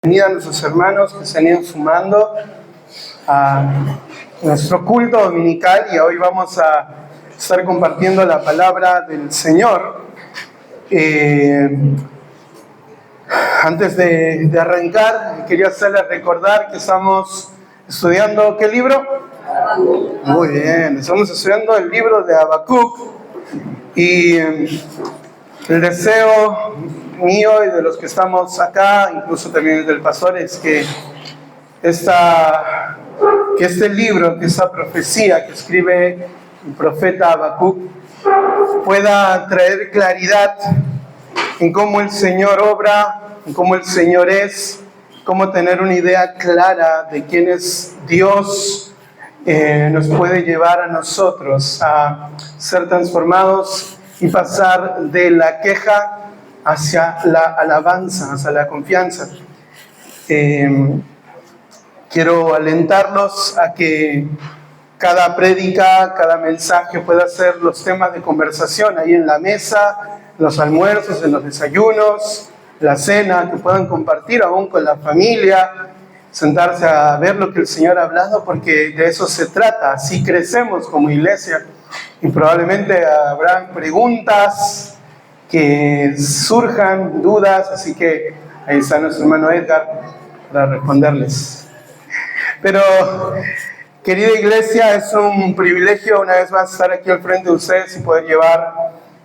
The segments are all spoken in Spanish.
Bienvenida a nuestros hermanos que se han ido sumando a nuestro culto dominical y hoy vamos a estar compartiendo la palabra del Señor. Antes de arrancar, quería hacerles recordar que estamos estudiando, ¿qué libro? Muy bien, estamos estudiando el libro de Habacuc y el deseo mío y de los que estamos acá, incluso también el del pastor, es que este libro, que esta profecía que escribe el profeta Habacuc pueda traer claridad en cómo el Señor obra, en cómo el Señor es, cómo tener una idea clara de quién es Dios. Nos puede llevar a nosotros a ser transformados y pasar de la queja hacia la alabanza, hacia la confianza. Quiero alentarlos a que cada prédica, cada mensaje pueda ser los temas de conversación ahí en la mesa, en los almuerzos, en los desayunos, la cena, que puedan compartir aún con la familia, sentarse a ver lo que el Señor ha hablado, porque de eso se trata. Así crecemos como iglesia y probablemente habrán preguntas que surjan, dudas, así que ahí está nuestro hermano Edgar para responderles. Pero, querida iglesia, es un privilegio una vez más estar aquí al frente de ustedes y poder llevar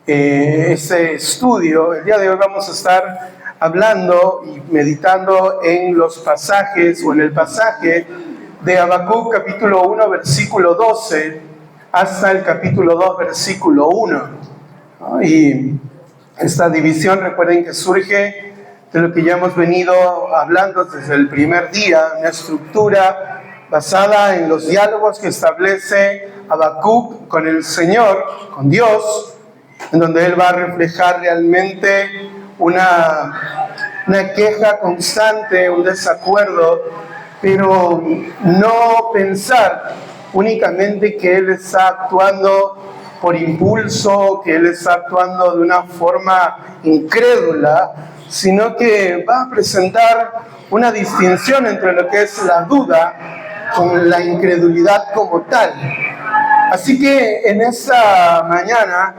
ese estudio. El día de hoy vamos a estar hablando y meditando en los pasajes o en el pasaje de Habacuc capítulo 1 versículo 12 hasta el capítulo 2 versículo 1. Y esta división, recuerden que surge de lo que ya hemos venido hablando desde el primer día, una estructura basada en los diálogos que establece Habacuc con el Señor, con Dios, en donde él va a reflejar realmente una queja constante, un desacuerdo, pero no pensar únicamente que él está actuando por impulso, que él está actuando de una forma incrédula, sino que va a presentar una distinción entre lo que es la duda con la incredulidad como tal. Así que en esta mañana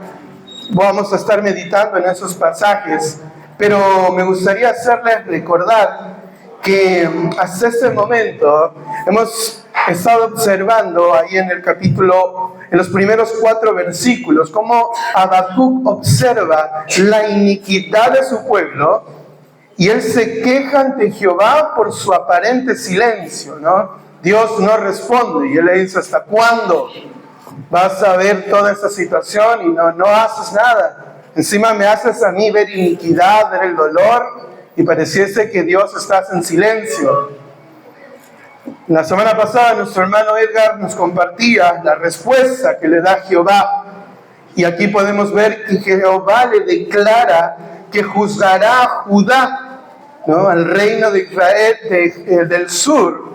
vamos a estar meditando en esos pasajes, pero me gustaría hacerles recordar que hasta este momento hemos estado observando ahí en el capítulo, en los primeros 4 versículos, cómo Habacuc observa la iniquidad de su pueblo y él se queja ante Jehová por su aparente silencio, ¿no? Dios no responde y él le dice: ¿hasta cuándo vas a ver toda esta situación y no haces nada? Encima me haces a mí ver iniquidad, ver el dolor, y pareciese que Dios está en silencio. La semana pasada nuestro hermano Edgar nos compartía la respuesta que le da Jehová. Y aquí podemos ver que Jehová le declara que juzgará a Judá, ¿no?, al reino de Israel del sur,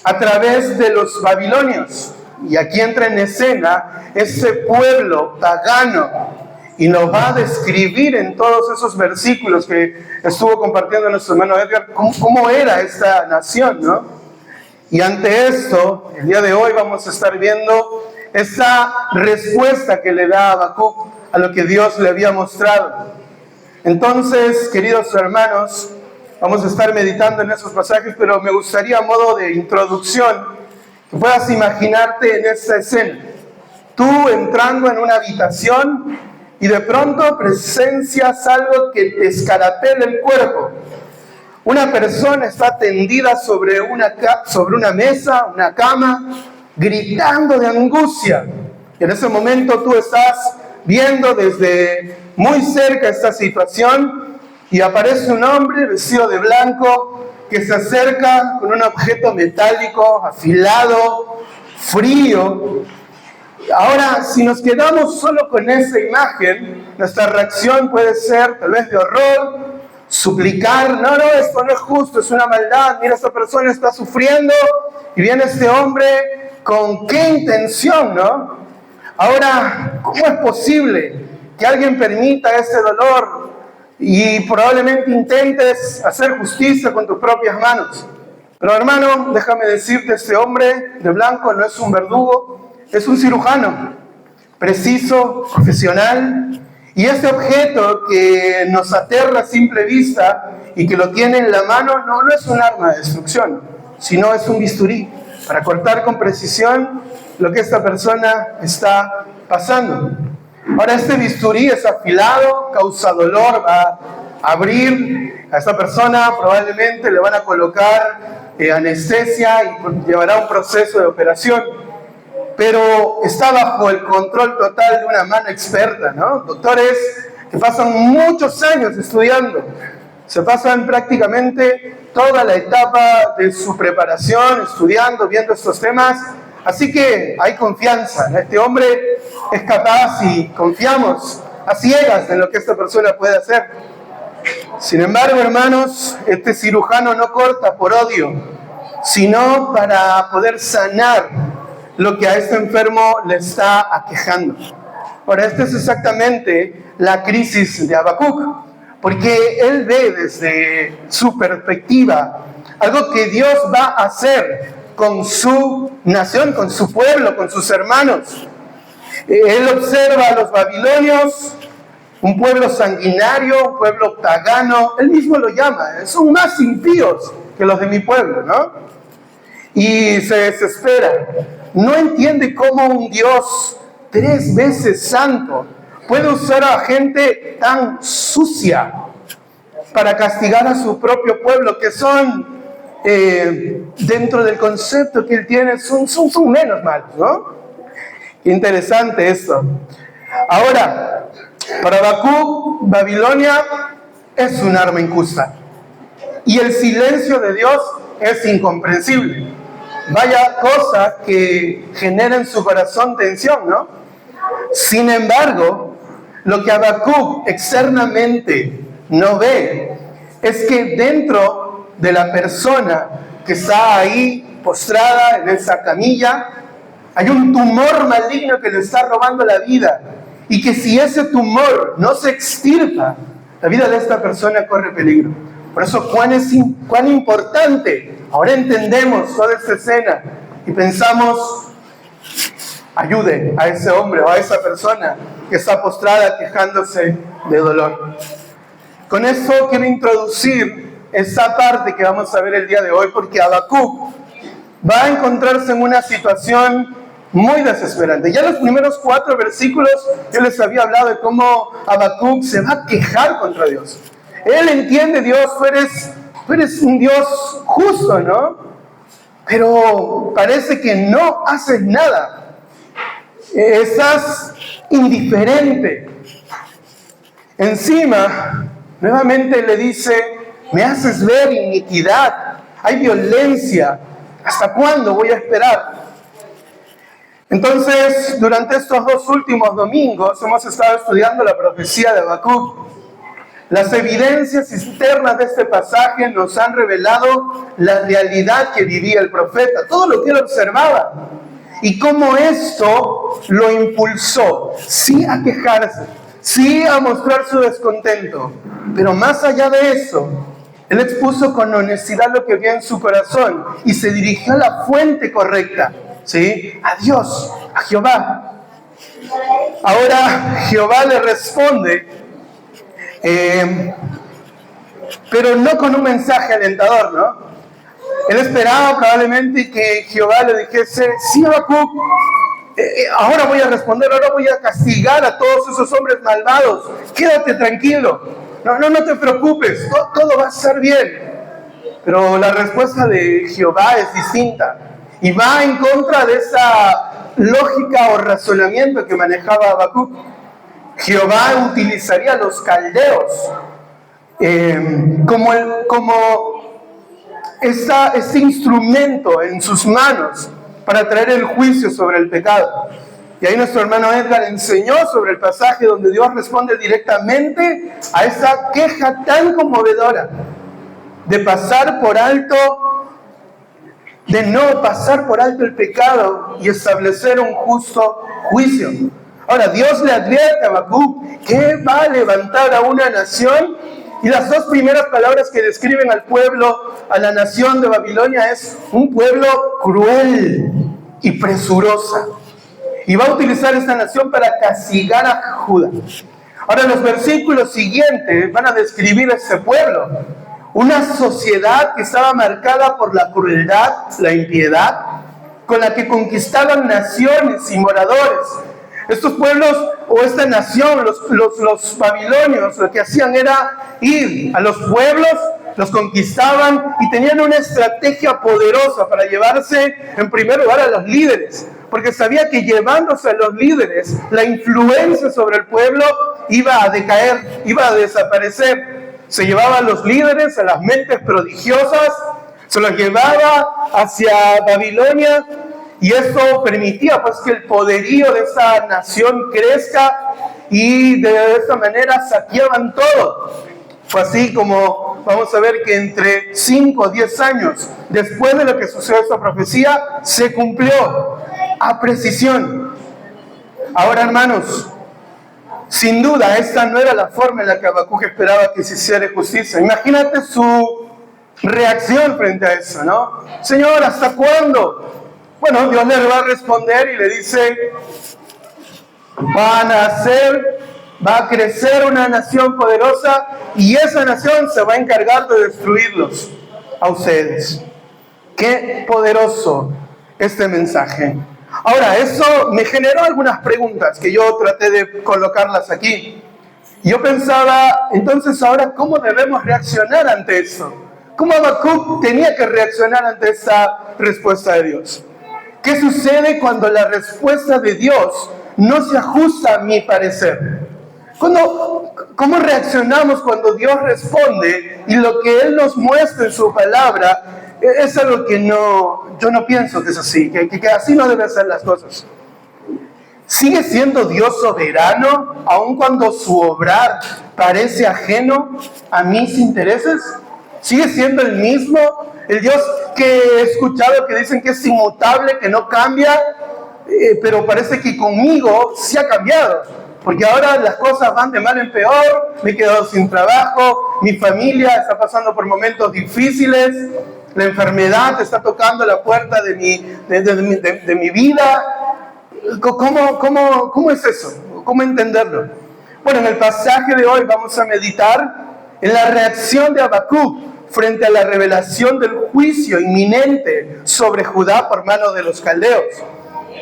a través de los babilonios. Y aquí entra en escena ese pueblo pagano. Y nos va a describir en todos esos versículos que estuvo compartiendo nuestro hermano Edgar cómo era esta nación, ¿no? Y ante esto, el día de hoy vamos a estar viendo esa respuesta que le da Habacuc a lo que Dios le había mostrado. Entonces, queridos hermanos, vamos a estar meditando en esos pasajes, pero me gustaría, a modo de introducción, que puedas imaginarte en esta escena. Tú entrando en una habitación y de pronto presencias algo que te escarapela el cuerpo. Una persona está tendida sobre una mesa, una cama, gritando de angustia. Y en ese momento tú estás viendo desde muy cerca esta situación y aparece un hombre vestido de blanco que se acerca con un objeto metálico, afilado, frío. Ahora, si nos quedamos solo con esa imagen, nuestra reacción puede ser tal vez de horror, suplicar: no, esto no es justo, es una maldad, mira, esta persona está sufriendo y viene este hombre, ¿con qué intención, no? Ahora, ¿cómo es posible que alguien permita ese dolor y probablemente intentes hacer justicia con tus propias manos. Pero hermano, déjame decirte, este hombre de blanco no es un verdugo, es un cirujano, preciso, profesional, y este objeto que nos aterra a simple vista y que lo tiene en la mano no es un arma de destrucción, sino es un bisturí para cortar con precisión lo que esta persona está pasando. Ahora, este bisturí es afilado, causa dolor, va a abrir a esta persona, probablemente le van a colocar anestesia y llevará un proceso de operación, pero está bajo el control total de una mano experta, ¿no? Doctores que pasan muchos años estudiando, se pasan prácticamente toda la etapa de su preparación estudiando, viendo estos temas. Así que hay confianza, ¿no? Este hombre es capaz y confiamos a ciegas en lo que esta persona puede hacer. Sin embargo, hermanos, este cirujano no corta por odio, sino para poder sanar lo que a este enfermo le está aquejando. Ahora, esta es exactamente la crisis de Habacuc, porque él ve desde su perspectiva algo que Dios va a hacer con su nación, con su pueblo, con sus hermanos. Él observa a los babilonios, un pueblo sanguinario, un pueblo pagano, él mismo lo llama, son más impíos que los de mi pueblo, ¿no? Y se desespera, no entiende cómo un Dios 3 veces santo puede usar a gente tan sucia para castigar a su propio pueblo, que son dentro del concepto que él tiene, son menos malos, ¿no? Interesante esto. Ahora, para Habacuc, Babilonia es un arma injusta. Y el silencio de Dios es incomprensible. Vaya cosa que genera en su corazón tensión, ¿no? Sin embargo, lo que Habacuc externamente no ve es que dentro de la persona que está ahí postrada en esa camilla, hay un tumor maligno que le está robando la vida, y que si ese tumor no se extirpa, la vida de esta persona corre peligro. Por eso cuán importante, ahora entendemos toda esta escena y pensamos, ayude a ese hombre o a esa persona que está postrada quejándose de dolor. Con esto quiero introducir esta parte que vamos a ver el día de hoy, porque Habacuc va a encontrarse en una situación muy desesperante. Ya en los primeros 4 versículos yo les había hablado de cómo Habacuc se va a quejar contra Dios. Él entiende, Dios, tú eres un Dios justo, ¿no? Pero parece que no haces nada. Estás indiferente. Encima, nuevamente le dice, me haces ver iniquidad, hay violencia, ¿hasta cuándo voy a esperar? Entonces, durante estos 2 últimos domingos hemos estado estudiando la profecía de Habacuc. Las evidencias externas de este pasaje nos han revelado la realidad que vivía el profeta, todo lo que él observaba, y cómo esto lo impulsó, sí a quejarse, sí a mostrar su descontento, pero más allá de eso, él expuso con honestidad lo que había en su corazón y se dirigió a la fuente correcta, ¿sí? A Dios, a Jehová. Ahora Jehová le responde, pero no con un mensaje alentador, ¿no? Él esperaba probablemente que Jehová le dijese, sí, Habacuc, ahora voy a responder, ahora voy a castigar a todos esos hombres malvados, quédate tranquilo. No te preocupes, todo va a estar bien. Pero la respuesta de Jehová es distinta y va en contra de esa lógica o razonamiento que manejaba Habacuc. Jehová utilizaría a los caldeos como este instrumento en sus manos para traer el juicio sobre el pecado. Y ahí nuestro hermano Edgar enseñó sobre el pasaje donde Dios responde directamente a esa queja tan conmovedora de no pasar por alto el pecado y establecer un justo juicio. Ahora, Dios le advierte a Habacuc que va a levantar a una nación, y las dos primeras palabras que describen al pueblo, a la nación de Babilonia, es un pueblo cruel y presurosa. Y va a utilizar esta nación para castigar a Judá. Ahora, los versículos siguientes van a describir este pueblo. Una sociedad que estaba marcada por la crueldad, la impiedad, con la que conquistaban naciones y moradores. Estos pueblos o esta nación, los babilonios, lo que hacían era ir a los pueblos, los conquistaban y tenían una estrategia poderosa para llevarse en primer lugar a los líderes, porque sabía que llevándose a los líderes, la influencia sobre el pueblo iba a decaer, iba a desaparecer. Se llevaba a los líderes, a las mentes prodigiosas, se los llevaba hacia Babilonia, y esto permitía pues que el poderío de esa nación crezca, y de esta manera saqueaban todo. Fue así como vamos a ver que entre 5 o 10 años después de lo que sucedió esta profecía, se cumplió a precisión. Ahora, hermanos, sin duda esta no era la forma en la que Habacuc esperaba que se hiciera justicia. Imagínate su reacción frente a eso, ¿no? Señor, ¿hasta cuándo? Bueno, Dios le va a responder y le dice: va a crecer una nación poderosa, y esa nación se va a encargar de destruirlos a ustedes. Qué poderoso este mensaje. Ahora, eso me generó algunas preguntas que yo traté de colocarlas aquí. Yo pensaba, entonces ahora, ¿cómo debemos reaccionar ante eso? ¿Cómo Habacuc tenía que reaccionar ante esta respuesta de Dios? ¿Qué sucede cuando la respuesta de Dios no se ajusta a mi parecer? ¿Cómo reaccionamos cuando Dios responde y lo que Él nos muestra en su palabra es algo que yo no pienso que es así, que así no deben ser las cosas? ¿Sigue siendo Dios soberano aun cuando su obrar parece ajeno a mis intereses? ¿Sigue siendo el mismo? El Dios que he escuchado que dicen que es inmutable, que no cambia, pero parece que conmigo sí ha cambiado, porque ahora las cosas van de mal en peor, me he quedado sin trabajo, mi familia está pasando por momentos difíciles, la enfermedad está tocando la puerta de mi vida. ¿Cómo es eso? ¿Cómo entenderlo? Bueno, en el pasaje de hoy vamos a meditar en la reacción de Habacuc frente a la revelación del juicio inminente sobre Judá por mano de los caldeos.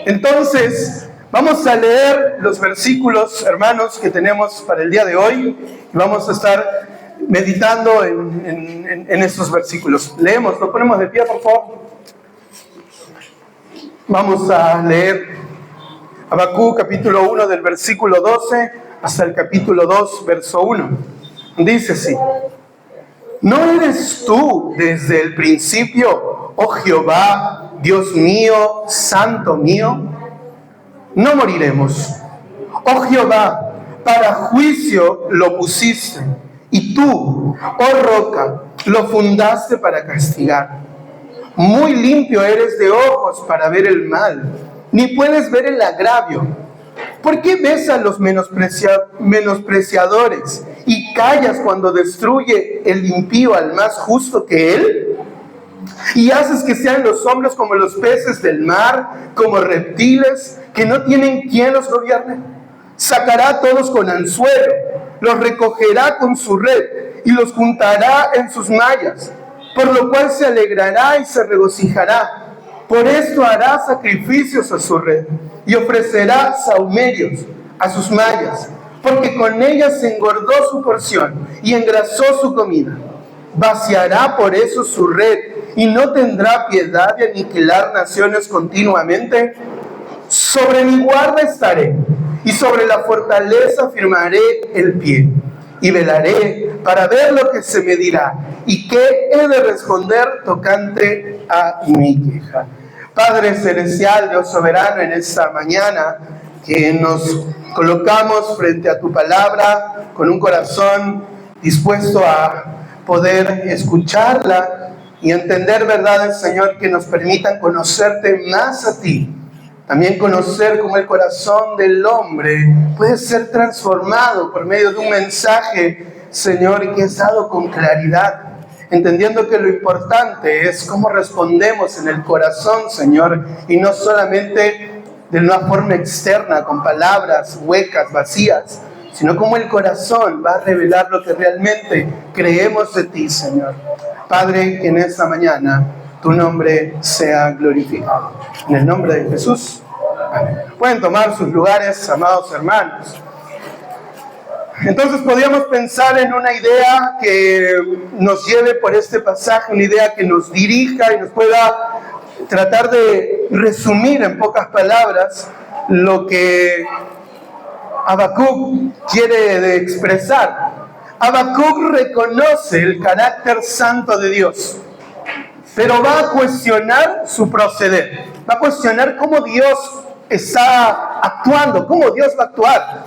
Entonces, vamos a leer los versículos, hermanos, que tenemos para el día de hoy, y vamos a estar meditando en estos versículos. Leemos, nos ponemos de pie, por favor. Vamos a leer Habacuc capítulo 1 del versículo 12 hasta el capítulo 2, verso 1. Dice así: ¿No eres tú desde el principio, oh Jehová, Dios mío, santo mío? No moriremos. Oh Jehová, para juicio lo pusiste, y tú, oh roca, lo fundaste para castigar. Muy limpio eres de ojos para ver el mal, ni puedes ver el agravio. ¿Por qué ves a los menospreciadores y callas cuando destruye el impío al más justo que él? Y haces que sean los hombres como los peces del mar, como reptiles que no tienen quien los gobierne. Sacará a todos con anzuelo, los recogerá con su red y los juntará en sus mallas, por lo cual se alegrará y se regocijará. Por esto hará sacrificios a su red y ofrecerá sahumerios a sus mallas, porque con ellas se engordó su porción y engrasó su comida. Vaciará por eso su red y no tendrá piedad de aniquilar naciones continuamente. Sobre mi guarda estaré y sobre la fortaleza firmaré el pie, y velaré para ver lo que se me dirá y qué he de responder tocante a mi queja. Padre celestial, Dios soberano, en esta mañana que nos colocamos frente a tu palabra con un corazón dispuesto a poder escucharla y entender verdades, Señor, que nos permitan conocerte más a ti, También conocer cómo el corazón del hombre puede ser transformado por medio de un mensaje, Señor, que es dado con claridad, entendiendo que lo importante es cómo respondemos en el corazón, Señor, y no solamente de una forma externa, con palabras huecas, vacías, sino cómo el corazón va a revelar lo que realmente creemos de ti, Señor. Padre, que en esta mañana tu nombre sea glorificado. En el nombre de Jesús. Amén. Pueden tomar sus lugares, amados hermanos. Entonces podríamos pensar en una idea que nos lleve por este pasaje, una idea que nos dirija y nos pueda tratar de resumir en pocas palabras lo que Habacuc quiere expresar. Habacuc reconoce el carácter santo de Dios, pero va a cuestionar su proceder, va a cuestionar cómo Dios está actuando, cómo Dios va a actuar.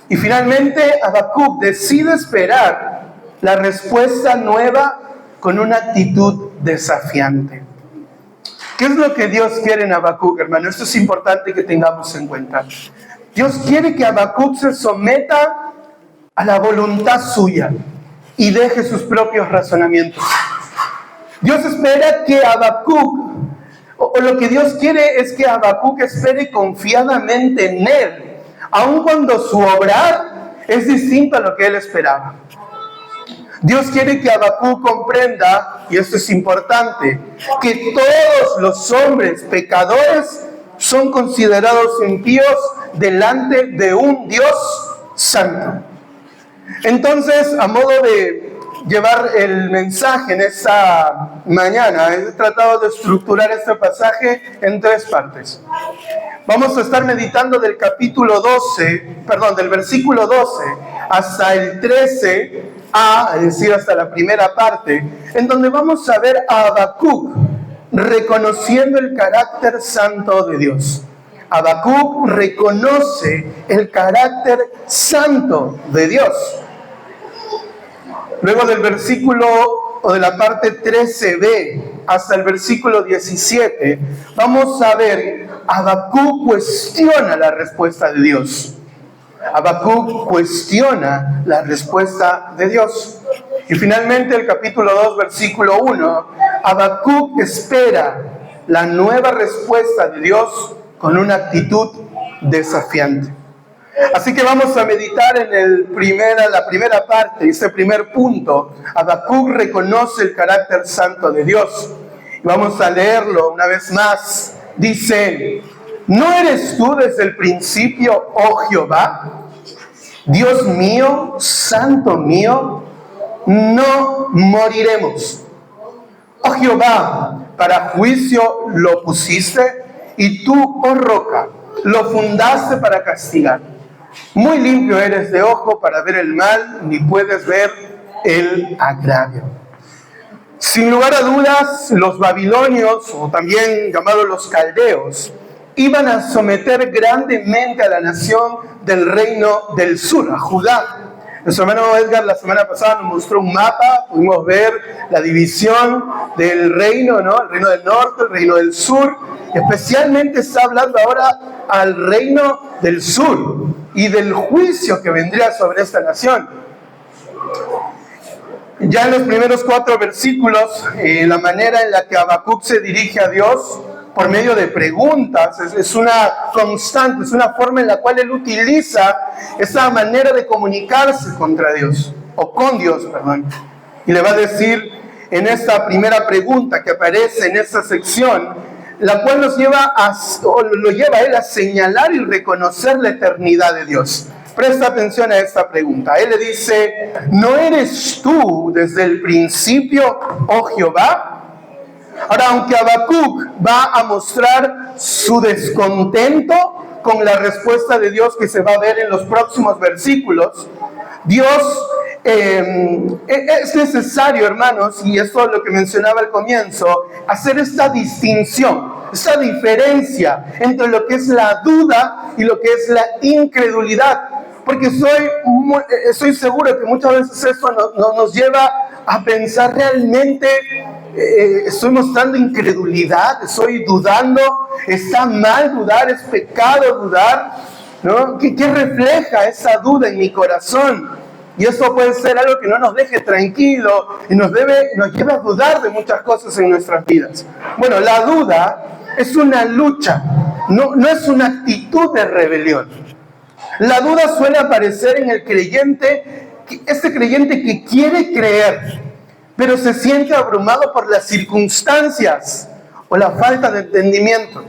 Y finalmente Habacuc decide esperar la respuesta nueva con una actitud desafiante. ¿Qué es lo que Dios quiere en Habacuc, hermano? Esto es importante que tengamos en cuenta. Dios quiere que Habacuc se someta a la voluntad suya y deje sus propios razonamientos. Dios espera que Habacuc, o lo que Dios quiere es que Habacuc espere confiadamente en Él, aun cuando su obrar es distinto a lo que él esperaba. Dios quiere que Habacuc comprenda, y esto es importante, que todos los hombres pecadores son considerados impíos delante de un Dios santo. Entonces, a modo de llevar el mensaje en esta mañana, he tratado de estructurar este pasaje en 3 partes. Vamos a estar meditando del del versículo 12 hasta el 13a, es decir, hasta la primera parte, en donde vamos a ver a Habacuc reconociendo el carácter santo de Dios. Habacuc reconoce el carácter santo de Dios. Luego del versículo o de la parte 13b hasta el versículo 17, vamos a ver, Habacuc cuestiona la respuesta de Dios. Habacuc cuestiona la respuesta de Dios. Y finalmente el capítulo 2, versículo 1, Habacuc espera la nueva respuesta de Dios con una actitud desafiante. Así que vamos a meditar en la primera parte, este primer punto. Habacuc reconoce el carácter santo de Dios. Y vamos a leerlo una vez más. Dice: ¿no eres tú desde el principio, oh Jehová? Dios mío, santo mío, no moriremos. Oh Jehová, para juicio lo pusiste, y tú, oh roca, lo fundaste para castigar. Muy limpio eres de ojo para ver el mal, ni puedes ver el agravio. Sin lugar a dudas, los babilonios, o también llamados los caldeos, iban a someter grandemente a la nación del reino del sur, a Judá. Nuestro hermano Edgar la semana pasada nos mostró un mapa, pudimos ver la división del reino, ¿no? El reino del norte, el reino del sur. Especialmente está hablando ahora al reino del sur y del juicio que vendría sobre esta nación. Ya en los primeros 4 versículos, la manera en la que Habacuc se dirige a Dios por medio de preguntas es una constante, es una forma en la cual él utiliza esa manera de comunicarse contra Dios, o con Dios, perdón. Y le va a decir en esta primera pregunta que aparece en esta sección, la cual lo lleva a él a señalar y reconocer la eternidad de Dios. Presta atención a esta pregunta. Él le dice: ¿no eres tú desde el principio, oh Jehová? Ahora, aunque Habacuc va a mostrar su descontento con la respuesta de Dios que se va a ver en los próximos versículos, Dios es necesario, hermanos, y esto es lo que mencionaba al comienzo, hacer esta distinción, esta diferencia entre lo que es la duda y lo que es la incredulidad. Porque estoy seguro que muchas veces esto nos lleva a pensar realmente estoy mostrando incredulidad, estoy dudando, está mal dudar, es pecado dudar, ¿no? ¿Qué refleja esa duda en mi corazón? Y eso puede ser algo que no nos deje tranquilo y nos lleva a dudar de muchas cosas en nuestras vidas. Bueno, la duda es una lucha, no es una actitud de rebelión. La duda suele aparecer en el creyente, este creyente que quiere creer, pero se siente abrumado por las circunstancias o la falta de entendimiento.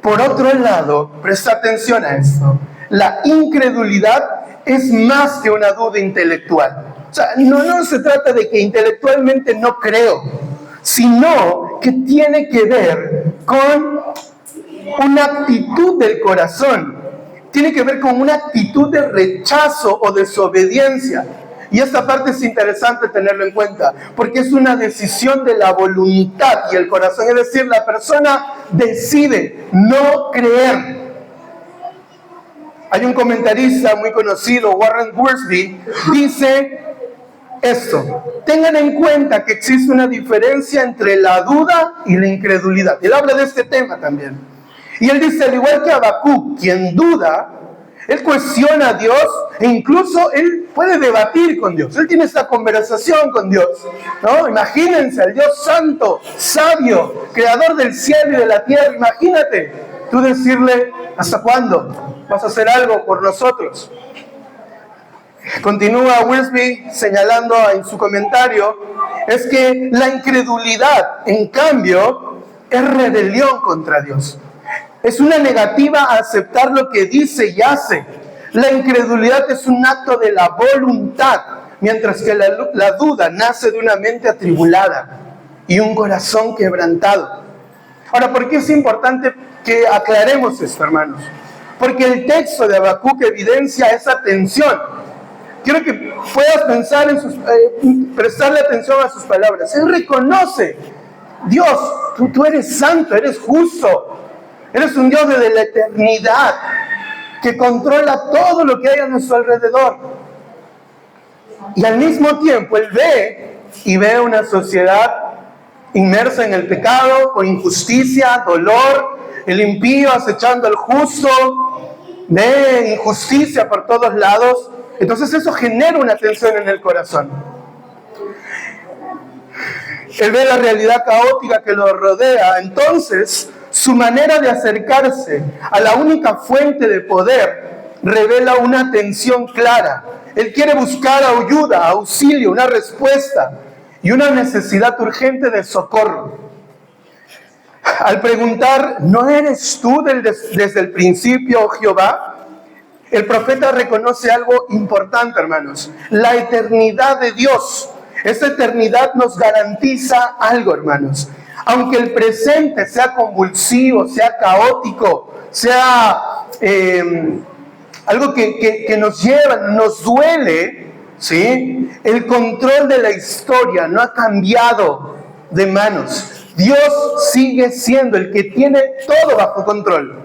Por otro lado, presta atención a esto, la incredulidad es más que una duda intelectual. O sea, no se trata de que intelectualmente no creo, sino que tiene que ver con una actitud del corazón. Tiene que ver con una actitud de rechazo o desobediencia. Y esta parte es interesante tenerlo en cuenta, porque es una decisión de la voluntad y el corazón. Es decir, la persona decide no creer. Hay un comentarista muy conocido, Warren Wiersbe, dice esto: tengan en cuenta que existe una diferencia entre la duda y la incredulidad. Él habla de este tema también. Y él dice, al igual que Habacuc, quien duda, él cuestiona a Dios e incluso él puede debatir con Dios. Él tiene esta conversación con Dios, ¿no? Imagínense, al Dios santo, sabio, creador del cielo y de la tierra. Imagínate, tú decirle, ¿hasta cuándo vas a hacer algo por nosotros? Continúa Wiersbe señalando en su comentario, es que la incredulidad, en cambio, es rebelión contra Dios. Es una negativa a aceptar lo que dice y hace. La incredulidad es un acto de la voluntad, mientras que la duda nace de una mente atribulada y un corazón quebrantado. Ahora, ¿por qué es importante que aclaremos esto, hermanos? Porque el texto de Habacuc evidencia esa tensión. Quiero que puedas pensar prestarle atención a sus palabras. Él reconoce, Dios, tú eres santo, eres justo. Eres un Dios desde la eternidad que controla todo lo que hay a nuestro alrededor. Y al mismo tiempo Él ve una sociedad inmersa en el pecado, con injusticia, dolor, el impío acechando al justo, ve injusticia por todos lados. Entonces eso genera una tensión en el corazón. Él ve la realidad caótica que lo rodea. Entonces, su manera de acercarse a la única fuente de poder revela una tensión clara. Él quiere buscar ayuda, auxilio, una respuesta y una necesidad urgente de socorro. Al preguntar, ¿no eres tú desde el principio, oh Jehová? El profeta reconoce algo importante, hermanos: la eternidad de Dios. Esa eternidad nos garantiza algo, hermanos. Aunque el presente sea convulsivo, sea caótico, sea algo que nos lleva, nos duele, ¿sí? El control de la historia no ha cambiado de manos. Dios sigue siendo el que tiene todo bajo control.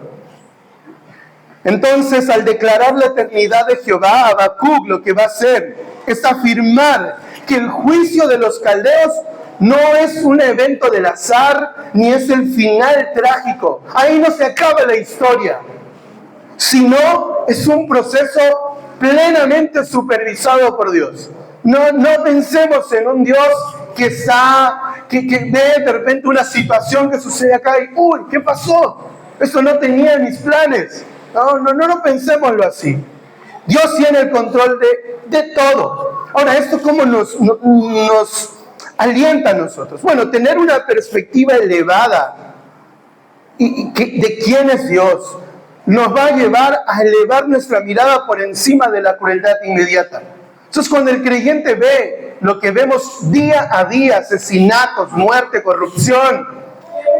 Entonces, al declarar la eternidad de Jehová, Habacuc lo que va a hacer es afirmar que el juicio de los caldeos no es un evento del azar, ni es el final trágico. Ahí no se acaba la historia, sino es un proceso plenamente supervisado por Dios. No pensemos en un Dios que ve de repente una situación que sucede acá y ¡uy! ¿Qué pasó? Eso no tenía en mis planes. No pensémoslo así. Dios tiene el control de todo. Ahora, ¿esto cómo nos alienta a nosotros? Bueno, tener una perspectiva elevada de quién es Dios nos va a llevar a elevar nuestra mirada por encima de la crueldad inmediata. Entonces, cuando el creyente ve lo que vemos día a día, asesinatos, muerte, corrupción,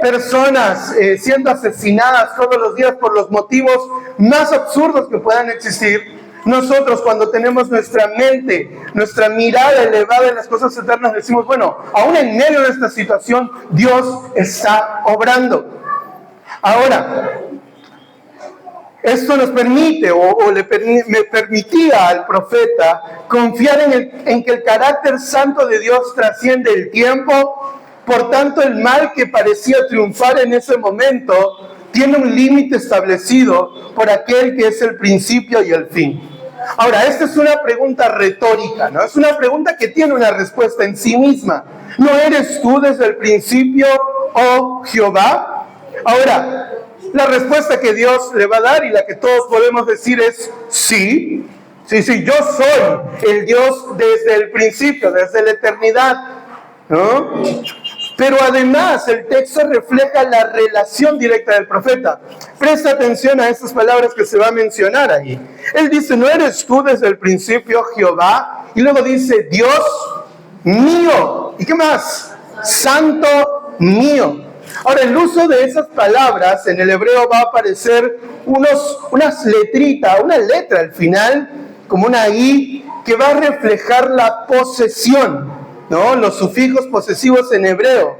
personas siendo asesinadas todos los días por los motivos más absurdos que puedan existir, nosotros, cuando tenemos nuestra mente, nuestra mirada elevada en las cosas eternas, decimos, bueno, aún en medio de esta situación, Dios está obrando. Ahora, Esto nos permite, me permitía al profeta confiar en que el carácter santo de Dios trasciende el tiempo. Por tanto, el mal que parecía triunfar en ese momento tiene un límite establecido por aquel que es el principio y el fin. Ahora, esta es una pregunta retórica, ¿no? Es una pregunta que tiene una respuesta en sí misma. ¿No eres tú desde el principio, oh Jehová? Ahora, la respuesta que Dios le va a dar y la que todos podemos decir es sí. Sí, yo soy el Dios desde el principio, desde la eternidad, ¿no? Pero además el texto refleja la relación directa del profeta. Presta atención a estas palabras que se va a mencionar ahí. Él dice, ¿no eres tú desde el principio, Jehová? Y luego dice, Dios mío. ¿Y qué más? Santo mío. Ahora, el uso de esas palabras en el hebreo va a aparecer unas letritas, una letra al final, como una I, que va a reflejar la posesión, ¿no? Los sufijos posesivos en hebreo,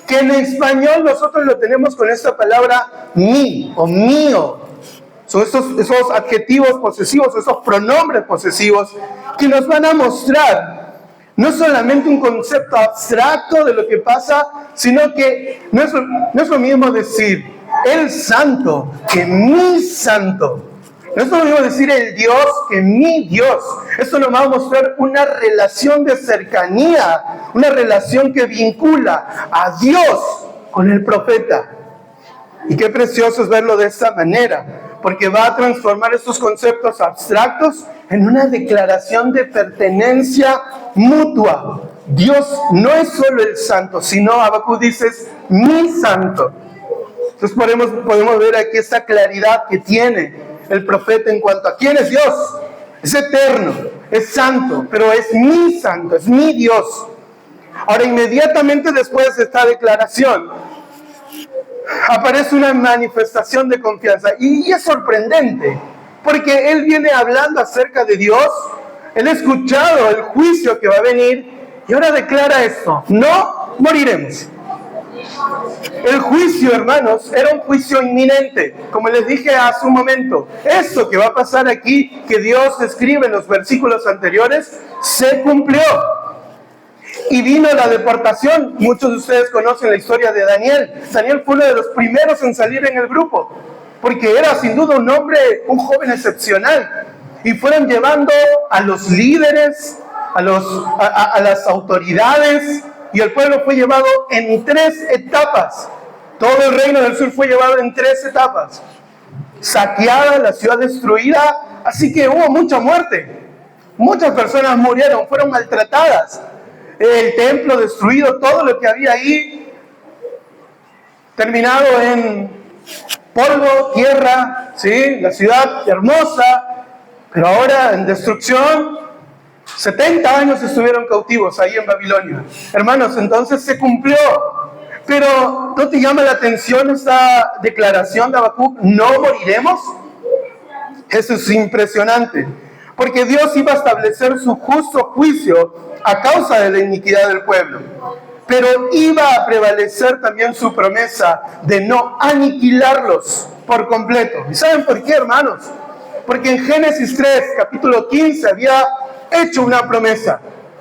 que en español nosotros lo tenemos con esta palabra mi o mío. Son esos adjetivos posesivos, esos pronombres posesivos que nos van a mostrar no solamente un concepto abstracto de lo que pasa, sino que no es lo mismo decir el santo que mi santo. No es lo mismo decir el Dios que mi Dios. Esto nos va a mostrar una relación de cercanía, una relación que vincula a Dios con el profeta. Y qué precioso es verlo de esta manera, porque va a transformar estos conceptos abstractos en una declaración de pertenencia mutua. Dios no es solo el santo, sino Habacuc dice, es mi santo. Entonces podemos ver aquí esta claridad que tiene el profeta en cuanto a quién es Dios. Es eterno, es santo, pero es mi santo, es mi Dios. Ahora, inmediatamente después de esta declaración, aparece una manifestación de confianza. Y es sorprendente, porque él viene hablando acerca de Dios, él ha escuchado el juicio que va a venir, y ahora declara esto: no moriremos. El juicio, hermanos, era un juicio inminente. Como les dije hace un momento, esto que va a pasar aquí, que Dios describe en los versículos anteriores, se cumplió. Y vino la deportación. Muchos de ustedes conocen la historia de Daniel. Daniel fue uno de los primeros en salir en el grupo, porque era sin duda un joven excepcional. Y fueron llevando a los líderes, a las autoridades, y el pueblo fue llevado en 3 etapas. Todo el reino del sur fue llevado en 3 etapas. Saqueada, la ciudad destruida, así que hubo mucha muerte. Muchas personas murieron, fueron maltratadas. El templo destruido, todo lo que había ahí, terminado en polvo, tierra, ¿sí? La ciudad hermosa, pero ahora en destrucción. 70 años estuvieron cautivos ahí en Babilonia. Hermanos, entonces se cumplió. Pero ¿no te llama la atención esta declaración de Habacuc? ¿No moriremos? Eso es impresionante. Porque Dios iba a establecer su justo juicio a causa de la iniquidad del pueblo. Pero iba a prevalecer también su promesa de no aniquilarlos por completo. ¿Y saben por qué, hermanos? Porque en Génesis 3, capítulo 15, había hecho una promesa,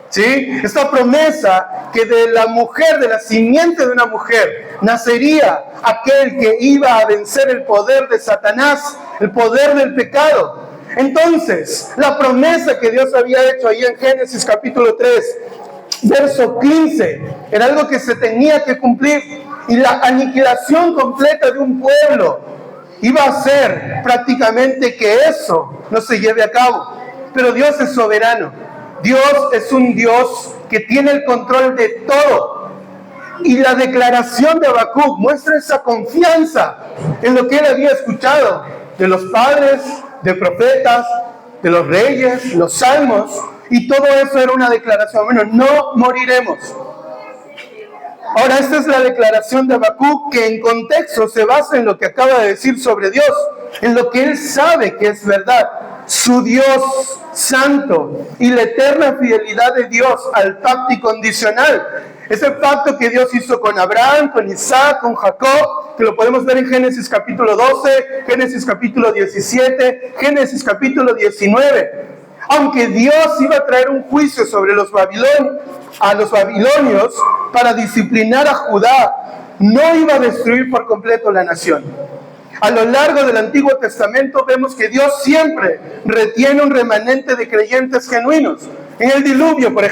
¿sí? Esta promesa que de la mujer, de la simiente de una mujer, nacería aquel que iba a vencer el poder de Satanás, el poder del pecado. Entonces, la promesa que Dios había hecho ahí en Génesis capítulo 3, verso 15, era algo que se tenía que cumplir, y la aniquilación completa de un pueblo iba a ser prácticamente que eso no se lleve a cabo. Pero Dios es soberano. Dios es un Dios que tiene el control de todo. Y la declaración de Habacuc muestra esa confianza en lo que él había escuchado de los padres, de profetas, de los reyes, los salmos. Y todo eso era una declaración. Bueno, no moriremos. Ahora, esta es la declaración de Habacuc, que en contexto se basa en lo que acaba de decir sobre Dios, en lo que él sabe que es verdad. Su Dios santo y la eterna fidelidad de Dios al pacto incondicional. Ese pacto que Dios hizo con Abraham, con Isaac, con Jacob, que lo podemos ver en Génesis capítulo 12, Génesis capítulo 17, Génesis capítulo 19. Aunque Dios iba a traer un juicio sobre los babilonios para disciplinar a Judá, no iba a destruir por completo la nación. A lo largo del Antiguo Testamento vemos que Dios siempre retiene un remanente de creyentes genuinos. En el diluvio, por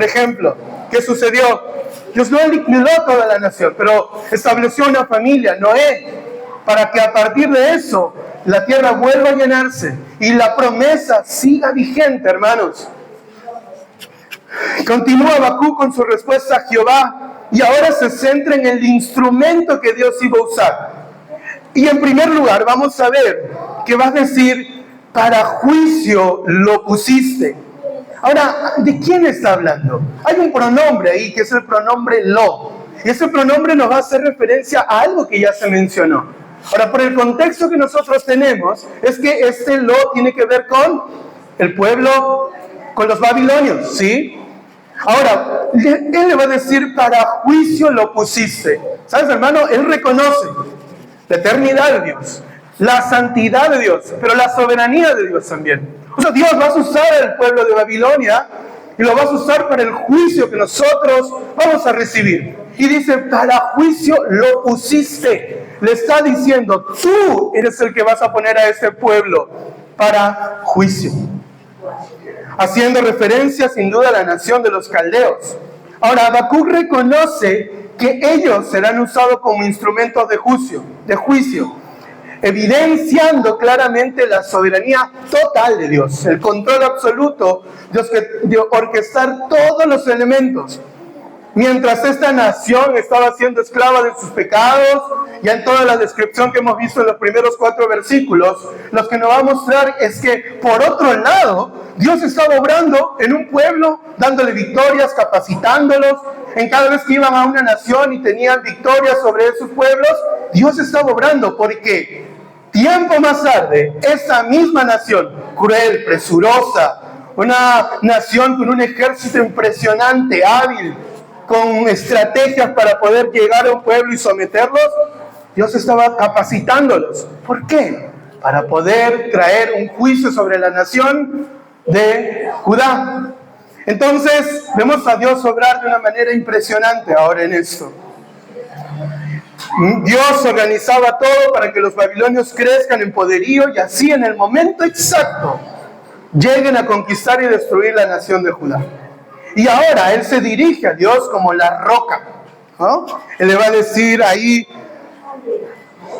ejemplo, ¿qué sucedió? Dios no aniquiló toda la nación, pero estableció una familia, Noé, para que a partir de eso la tierra vuelva a llenarse y la promesa siga vigente, hermanos. Continúa Habacuc con su respuesta a Jehová y ahora se centra en el instrumento que Dios iba a usar. Y en primer lugar vamos a ver que va a decir, para juicio lo pusiste. Ahora, ¿de quién está hablando? Hay un pronombre ahí que es el pronombre lo. Y ese pronombre nos va a hacer referencia a algo que ya se mencionó. Ahora, por el contexto que nosotros tenemos, es que este lo tiene que ver con el pueblo, con los babilonios, ¿sí? Ahora, él le va a decir, para juicio lo pusiste. ¿Sabes, hermano? Él reconoce la eternidad de Dios, la santidad de Dios, pero la soberanía de Dios también. O sea, Dios va a usar al pueblo de Babilonia y lo va a usar para el juicio que nosotros vamos a recibir. Y dice, para juicio lo pusiste. Le está diciendo, tú eres el que vas a poner a este pueblo para juicio. Haciendo referencia sin duda a la nación de los caldeos. Ahora, Habacuc reconoce que ellos serán usados como instrumentos de juicio, evidenciando claramente la soberanía total de Dios, el control absoluto de orquestar todos los elementos. Mientras esta nación estaba siendo esclava de sus pecados, ya en toda la descripción que hemos visto en los primeros 4 versículos, lo que nos va a mostrar es que, por otro lado, Dios estaba obrando en un pueblo, dándole victorias, capacitándolos. En cada vez que iban a una nación y tenían victorias sobre esos pueblos, Dios estaba obrando, porque tiempo más tarde, esa misma nación, cruel, presurosa, una nación con un ejército impresionante, hábil, con estrategias para poder llegar a un pueblo y someterlos, Dios estaba capacitándolos. ¿Por qué? Para poder traer un juicio sobre la nación de Judá. Entonces, vemos a Dios obrar de una manera impresionante ahora en esto. Dios organizaba todo para que los babilonios crezcan en poderío y así en el momento exacto lleguen a conquistar y destruir la nación de Judá. Y ahora Él se dirige a Dios como la roca, ¿no? Él le va a decir ahí,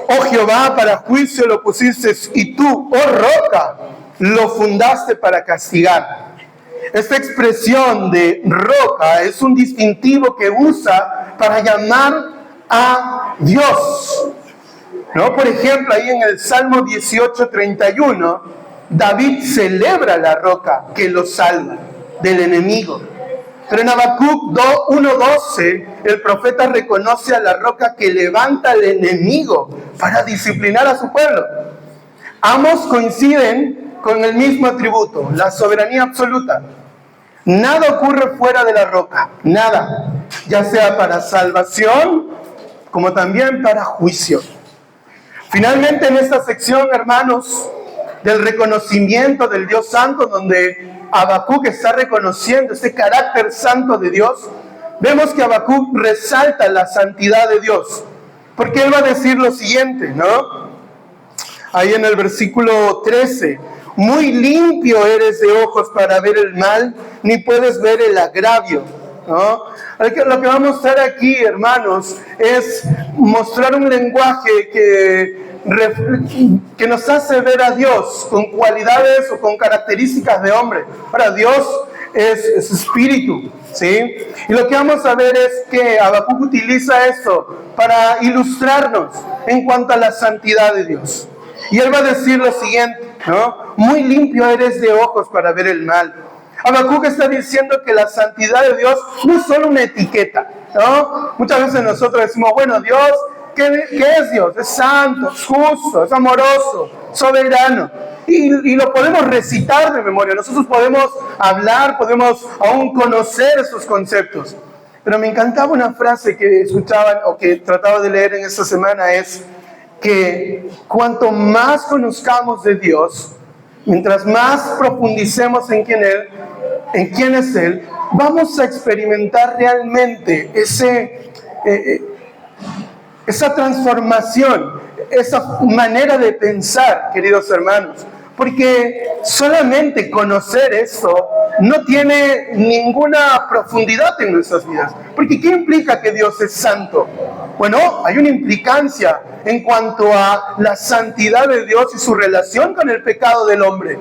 oh Jehová, para juicio lo pusiste, y tú, oh roca, lo fundaste para castigar. Esta expresión de roca es un distintivo que usa para llamar a Dios, ¿no? Por ejemplo, ahí en el Salmo 18:31, David celebra la roca que lo salva del enemigo. Pero en Habacuc 1:12, el profeta reconoce a la roca que levanta al enemigo para disciplinar a su pueblo. Ambos coinciden con el mismo atributo, la soberanía absoluta. Nada ocurre fuera de la roca, nada, ya sea para salvación como también para juicio. Finalmente, en esta sección, hermanos, del reconocimiento del Dios Santo, donde Habacuc está reconociendo este carácter santo de Dios, vemos que Habacuc resalta la santidad de Dios, porque él va a decir lo siguiente, ¿no? Ahí en el versículo 13, muy limpio eres de ojos para ver el mal, ni puedes ver el agravio, ¿no? Lo que va a mostrar aquí, hermanos, es mostrar un lenguaje que nos hace ver a Dios con cualidades o con características de hombre. Ahora, Dios es espíritu, ¿sí? Y lo que vamos a ver es que Habacuc utiliza esto para ilustrarnos en cuanto a la santidad de Dios. Y él va a decir lo siguiente, ¿no? Muy limpio eres de ojos para ver el mal. Habacuc está diciendo que la santidad de Dios no es solo una etiqueta, ¿no? Muchas veces nosotros decimos, bueno, Dios, ¿qué es Dios? Es santo, es justo, es amoroso, soberano. Y lo podemos recitar de memoria. Nosotros podemos hablar, podemos aún conocer esos conceptos. Pero me encantaba una frase que escuchaban o que trataba de leer en esta semana, es que cuanto más conozcamos de Dios, mientras más profundicemos en quién es Él, vamos a experimentar realmente esa transformación, esa manera de pensar, queridos hermanos. Porque solamente conocer esto no tiene ninguna profundidad en nuestras vidas. Porque ¿qué implica que Dios es santo? Bueno, hay una implicancia en cuanto a la santidad de Dios y su relación con el pecado del hombre.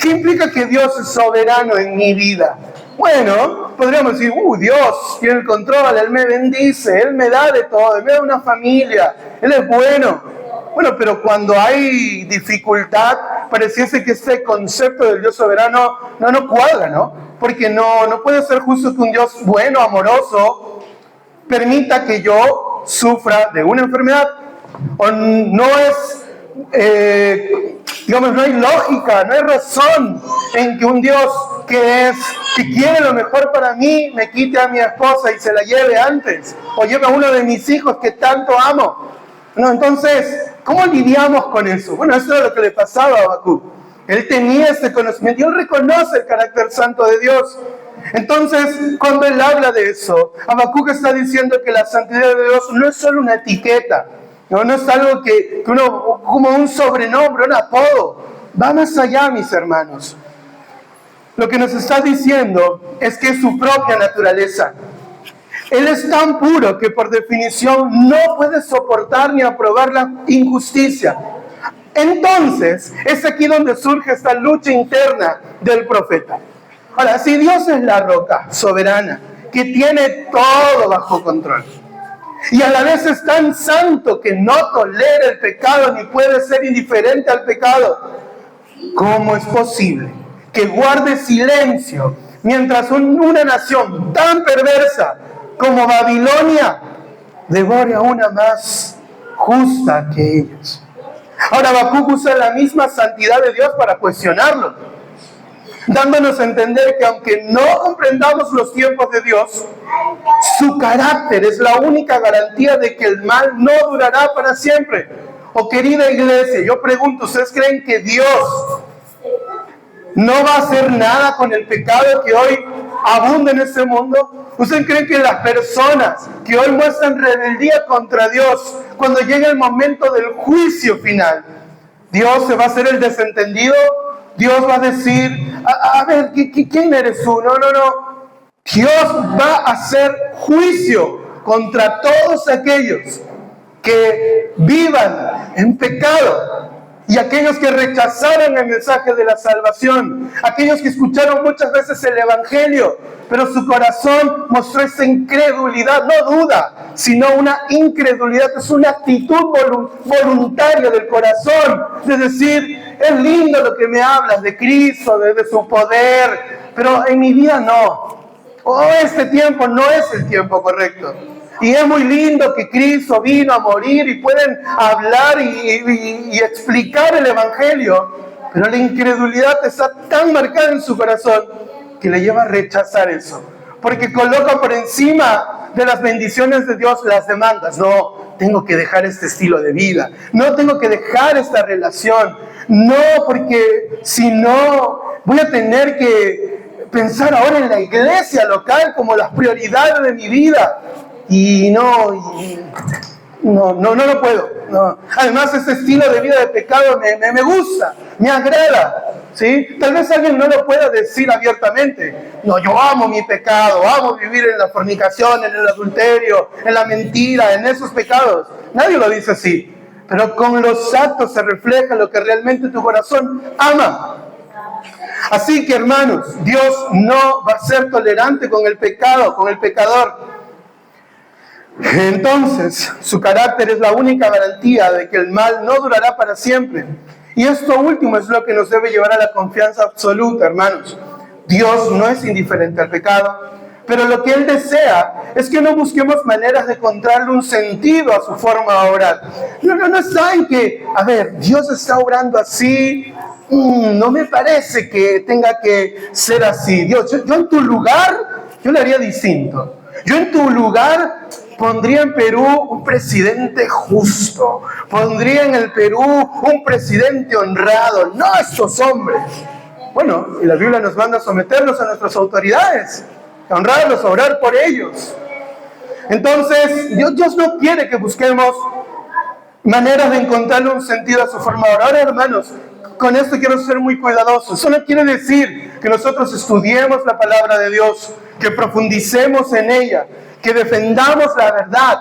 ¿Qué implica que Dios es soberano en mi vida? Bueno, podríamos decir, Dios tiene el control, Él me bendice, Él me da de todo, Él me da una familia, Él es bueno. Bueno, pero cuando hay dificultad, pareciese que este concepto del Dios soberano no cuadra, ¿no? Porque no puede ser justo que un Dios bueno, amoroso, permita que yo sufra de una enfermedad. O no es, no hay lógica, no hay razón en que un Dios que quiere lo mejor para mí, me quite a mi esposa y se la lleve antes, o lleve a uno de mis hijos que tanto amo. No, entonces, ¿cómo lidiamos con eso? Bueno, eso es lo que le pasaba a Habacuc. Él tenía ese conocimiento y él reconoce el carácter santo de Dios. Entonces, cuando él habla de eso, Habacuc está diciendo que la santidad de Dios no es solo una etiqueta, no es algo que uno, como un sobrenombre, un apodo. Va más allá, mis hermanos. Lo que nos está diciendo es que es su propia naturaleza. Él es tan puro que por definición no puede soportar ni aprobar la injusticia. Entonces, es aquí donde surge esta lucha interna del profeta. Ahora, si Dios es la roca soberana, que tiene todo bajo control, y a la vez es tan santo que no tolera el pecado ni puede ser indiferente al pecado, ¿cómo es posible que guarde silencio mientras una nación tan perversa como Babilonia devore a una más justa que ellos? Ahora Habacuc usa la misma santidad de Dios para cuestionarlo, dándonos a entender que aunque no comprendamos los tiempos de Dios, su carácter es la única garantía de que el mal no durará para siempre. Oh, querida iglesia, yo pregunto, ¿ustedes creen que Dios no va a hacer nada con el pecado que hoy abunda en este mundo? ¿Ustedes creen que las personas que hoy muestran rebeldía contra Dios, cuando llegue el momento del juicio final, Dios se va a hacer el desentendido? Dios va a decir, a ver, ¿quién eres tú? No. Dios va a hacer juicio contra todos aquellos que vivan en pecado y aquellos que rechazaron el mensaje de la salvación, aquellos que escucharon muchas veces el evangelio, pero su corazón mostró esa incredulidad, no duda, sino una incredulidad. Es una actitud voluntaria del corazón, de decir, es lindo lo que me hablas de Cristo, de su poder, pero en mi vida no. Este tiempo no es el tiempo correcto. Y es muy lindo que Cristo vino a morir y pueden hablar y explicar el evangelio, pero la incredulidad está tan marcada en su corazón que le lleva a rechazar eso, porque coloca por encima de las bendiciones de Dios las demandas. No, tengo que dejar este estilo de vida, no tengo que dejar esta relación, no, porque si no voy a tener que pensar ahora en la iglesia local como las prioridades de mi vida. Y no lo puedo. No. Además, este estilo de vida de pecado me gusta, me agrada, ¿sí? Tal vez alguien no lo pueda decir abiertamente. No, yo amo mi pecado, amo vivir en la fornicación, en el adulterio, en la mentira, en esos pecados. Nadie lo dice así. Pero con los actos se refleja lo que realmente tu corazón ama. Así que, hermanos, Dios no va a ser tolerante con el pecado, con el pecador. Entonces, su carácter es la única garantía de que el mal no durará para siempre. Y esto último es lo que nos debe llevar a la confianza absoluta, hermanos. Dios no es indiferente al pecado, pero lo que Él desea es que no busquemos maneras de encontrarle un sentido a su forma de obrar. No está en que, a ver, Dios está obrando así, no me parece que tenga que ser así. Dios, yo en tu lugar, yo lo haría distinto. Yo en tu lugar pondría en Perú un presidente justo. Pondría en el Perú un presidente honrado, no estos hombres. Bueno, y la Biblia nos manda a someternos a nuestras autoridades, a honrarlos, a orar por ellos. Entonces, Dios no quiere que busquemos maneras de encontrarle un sentido a su forma de orar. Ahora, hermanos, con esto quiero ser muy cuidadoso. Eso no quiere decir que nosotros estudiemos la palabra de Dios, que profundicemos en ella, que defendamos la verdad,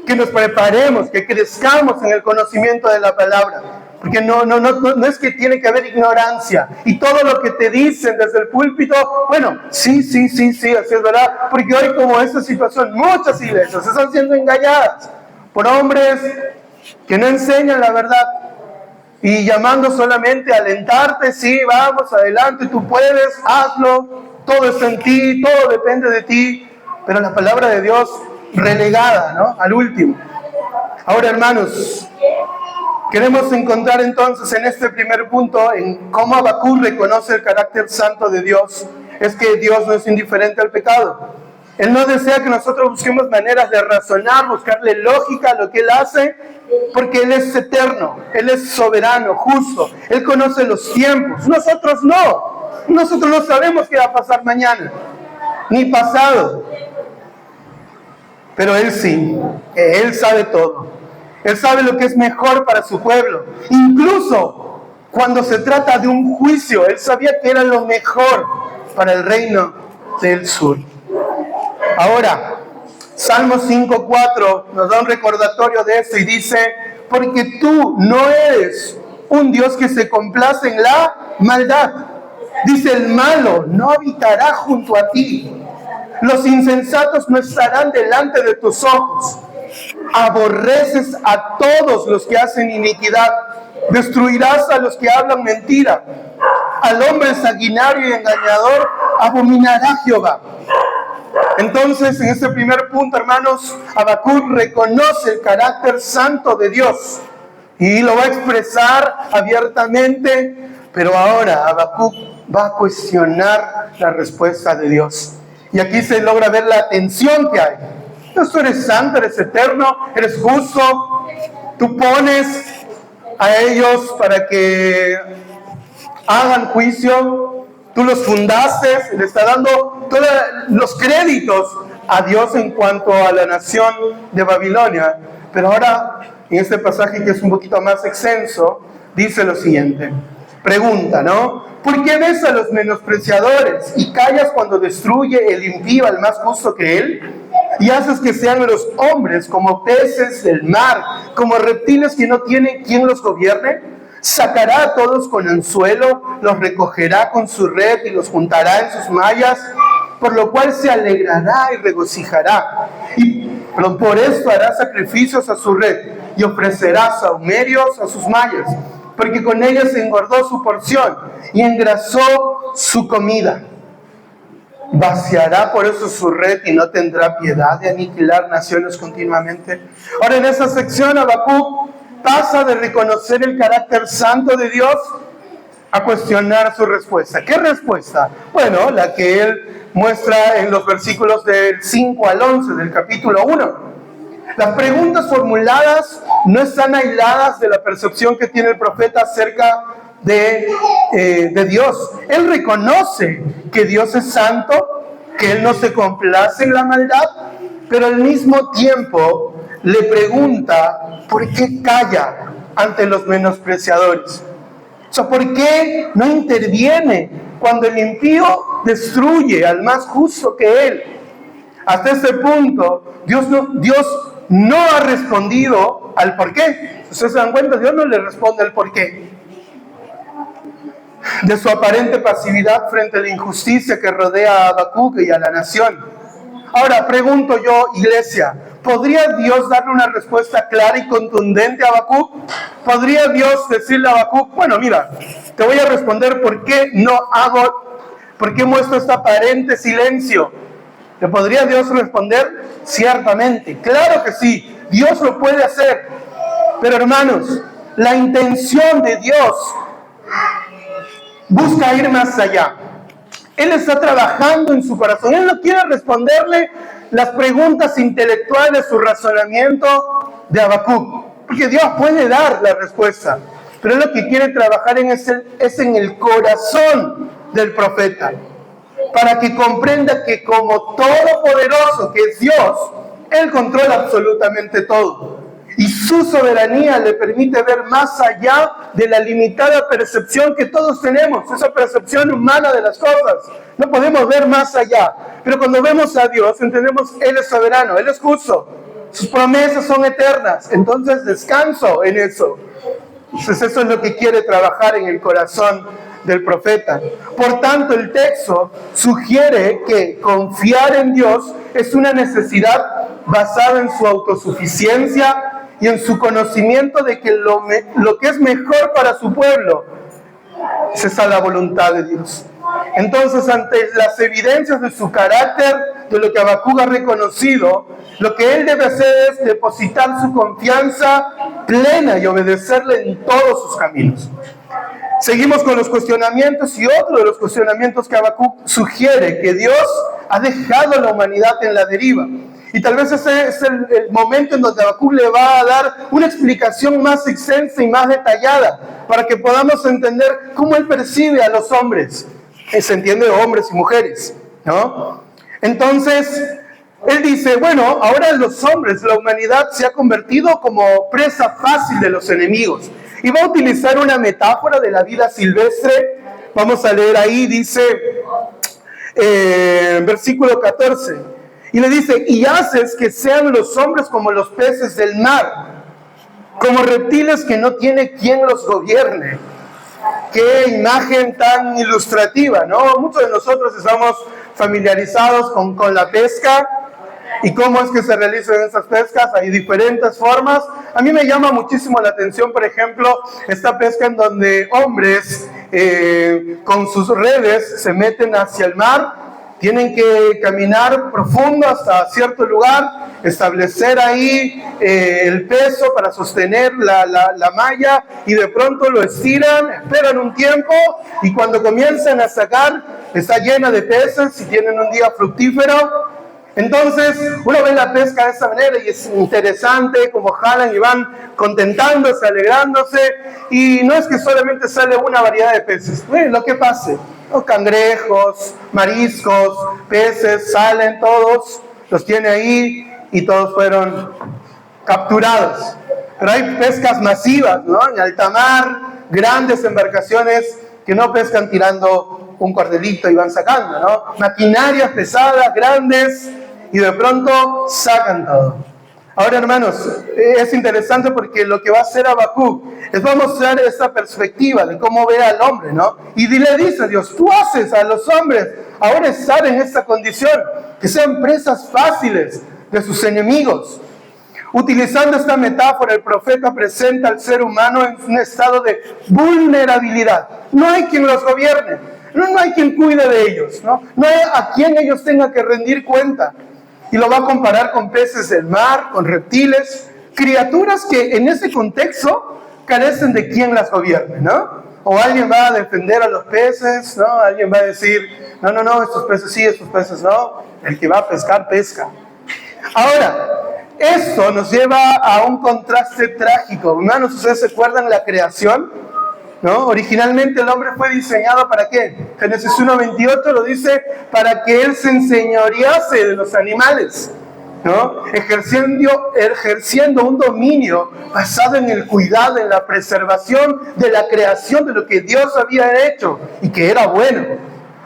que nos preparemos, que crezcamos en el conocimiento de la palabra. Porque no es que tiene que haber ignorancia. Y todo lo que te dicen desde el púlpito, bueno, sí, así es verdad. Porque hoy, como esta situación, muchas iglesias están siendo engañadas por hombres que no enseñan la verdad. Y llamando solamente a alentarte, sí, vamos, adelante, tú puedes, hazlo, todo está en ti, todo depende de ti. Pero la palabra de Dios relegada, ¿no?, al último. Ahora, hermanos, queremos encontrar entonces en este primer punto en cómo Habacuc reconoce el carácter santo de Dios. Es que Dios no es indiferente al pecado. Él no desea que nosotros busquemos maneras de razonar, buscarle lógica a lo que Él hace, porque Él es eterno, Él es soberano, justo. Él conoce los tiempos. Nosotros no. Nosotros no sabemos qué va a pasar mañana, ni pasado. Pero Él sí. Él sabe todo. Él sabe lo que es mejor para su pueblo. Incluso cuando se trata de un juicio, Él sabía que era lo mejor para el reino del sur. Ahora, Salmo 5:4 nos da un recordatorio de esto y dice: porque tú no eres un Dios que se complace en la maldad. Dice: el malo no habitará junto a ti. Los insensatos no estarán delante de tus ojos. Aborreces a todos los que hacen iniquidad. Destruirás a los que hablan mentira. Al hombre sanguinario y engañador abominará Jehová. Entonces, en este primer punto, hermanos, Habacuc reconoce el carácter santo de Dios y lo va a expresar abiertamente, pero ahora Habacuc va a cuestionar la respuesta de Dios. Y aquí se logra ver la tensión que hay. Tú eres santo, eres eterno, eres justo. Tú pones a ellos para que hagan juicio. Tú los fundaste, le está dando todos los créditos a Dios en cuanto a la nación de Babilonia. Pero ahora, en este pasaje que es un poquito más extenso, dice lo siguiente. Pregunta, ¿no? ¿Por qué ves a los menospreciadores y callas cuando destruye el impío al más justo que él? Y haces que sean los hombres como peces del mar, como reptiles que no tienen quien los gobierne. Sacará a todos con anzuelo, los recogerá con su red y los juntará en sus mallas, por lo cual se alegrará y regocijará. Y por esto hará sacrificios a su red y ofrecerá sahumerios a sus mallas, porque con ellas engordó su porción y engrasó su comida. Vaciará por eso su red y no tendrá piedad de aniquilar naciones continuamente. Ahora, en esa sección, Habacuc pasa de reconocer el carácter santo de Dios a cuestionar su respuesta. ¿Qué respuesta? Bueno, la que él muestra en los versículos del 5 al 11 del capítulo 1. Las preguntas formuladas no están aisladas de la percepción que tiene el profeta acerca de Dios. Él reconoce que Dios es santo, que Él no se complace en la maldad, pero al mismo tiempo le pregunta por qué calla ante los menospreciadores. O sea, ¿por qué no interviene cuando el impío destruye al más justo que él? Hasta este punto, Dios no ha respondido al por qué. ¿Ustedes se dan cuenta? Dios no le responde al por qué de su aparente pasividad frente a la injusticia que rodea a Habacuc y a la nación. Ahora, pregunto yo, iglesia, ¿podría Dios darle una respuesta clara y contundente a Habacuc? ¿Podría Dios decirle a Habacuc: bueno, mira, te voy a responder por qué muestro este aparente silencio? ¿Le podría Dios responder? Ciertamente, claro que sí, Dios lo puede hacer. Pero hermanos, la intención de Dios busca ir más allá. Él está trabajando en su corazón. Él no quiere responderle las preguntas intelectuales, su razonamiento de Habacuc. Porque Dios puede dar la respuesta, pero lo que quiere trabajar es en el corazón del profeta, para que comprenda que como todopoderoso que es Dios, Él controla absolutamente todo. Y su soberanía le permite ver más allá de la limitada percepción que todos tenemos, esa percepción humana de las cosas. No podemos ver más allá. Pero cuando vemos a Dios, entendemos Él es soberano, Él es justo. Sus promesas son eternas. Entonces descanso en eso. Entonces eso es lo que quiere trabajar en el corazón del profeta. Por tanto, el texto sugiere que confiar en Dios es una necesidad basada en su autosuficiencia y en su conocimiento de que lo que es mejor para su pueblo es esa la voluntad de Dios. Entonces, ante las evidencias de su carácter, de lo que Habacuc ha reconocido, lo que él debe hacer es depositar su confianza plena y obedecerle en todos sus caminos. Seguimos con los cuestionamientos, y otro de los cuestionamientos que Habacuc sugiere, que Dios ha dejado a la humanidad en la deriva. Y tal vez ese es el momento en donde Habacuc le va a dar una explicación más extensa y más detallada, para que podamos entender cómo él percibe a los hombres. Se entiende de hombres y mujeres, ¿no? Entonces, él dice, bueno, ahora los hombres, la humanidad se ha convertido como presa fácil de los enemigos. Y va a utilizar una metáfora de la vida silvestre. Vamos a leer ahí, dice, versículo 14. Y le dice, y haces que sean los hombres como los peces del mar, como reptiles que no tiene quien los gobierne. Qué imagen tan ilustrativa, ¿no? Muchos de nosotros estamos familiarizados con la pesca y cómo es que se realizan esas pescas. Hay diferentes formas. A mí me llama muchísimo la atención, por ejemplo, esta pesca en donde hombres con sus redes se meten hacia el mar. Tienen que caminar profundo hasta cierto lugar, establecer ahí el peso para sostener la malla, y de pronto lo estiran, esperan un tiempo, y cuando comienzan a sacar, está llena de peces y tienen un día fructífero. Entonces uno ve la pesca de esa manera y es interesante como jalan y van contentándose, alegrándose, y no es que solamente sale una variedad de peces, lo que pase. Los cangrejos, mariscos, peces, salen todos, los tiene ahí y todos fueron capturados. Pero hay pescas masivas, ¿no? En alta mar, grandes embarcaciones que no pescan tirando un cordelito y van sacando, ¿no? Maquinarias pesadas, grandes, y de pronto sacan todo. Ahora, hermanos, es interesante porque lo que va a hacer Habacuc es va a mostrar esta perspectiva de cómo ve al hombre, ¿no? Y le dice a Dios, tú haces a los hombres ahora estar en esta condición, que sean presas fáciles de sus enemigos. Utilizando esta metáfora, el profeta presenta al ser humano en un estado de vulnerabilidad. No hay quien los gobierne, no hay quien cuide de ellos, no hay a quien ellos tengan que rendir cuenta. Y lo va a comparar con peces del mar, con reptiles, criaturas que en ese contexto carecen de quien las gobierne, ¿no? O alguien va a defender a los peces, ¿no? Alguien va a decir, no, estos peces sí, estos peces no. El que va a pescar, pesca. Ahora, esto nos lleva a un contraste trágico. Hermanos, ¿ustedes se acuerdan la creación? ¿No? Originalmente el hombre fue diseñado ¿para qué? Génesis 1:28 lo dice, para que él se enseñorease de los animales, ¿no? Ejerciendo un dominio basado en el cuidado, en la preservación de la creación, de lo que Dios había hecho y que era bueno.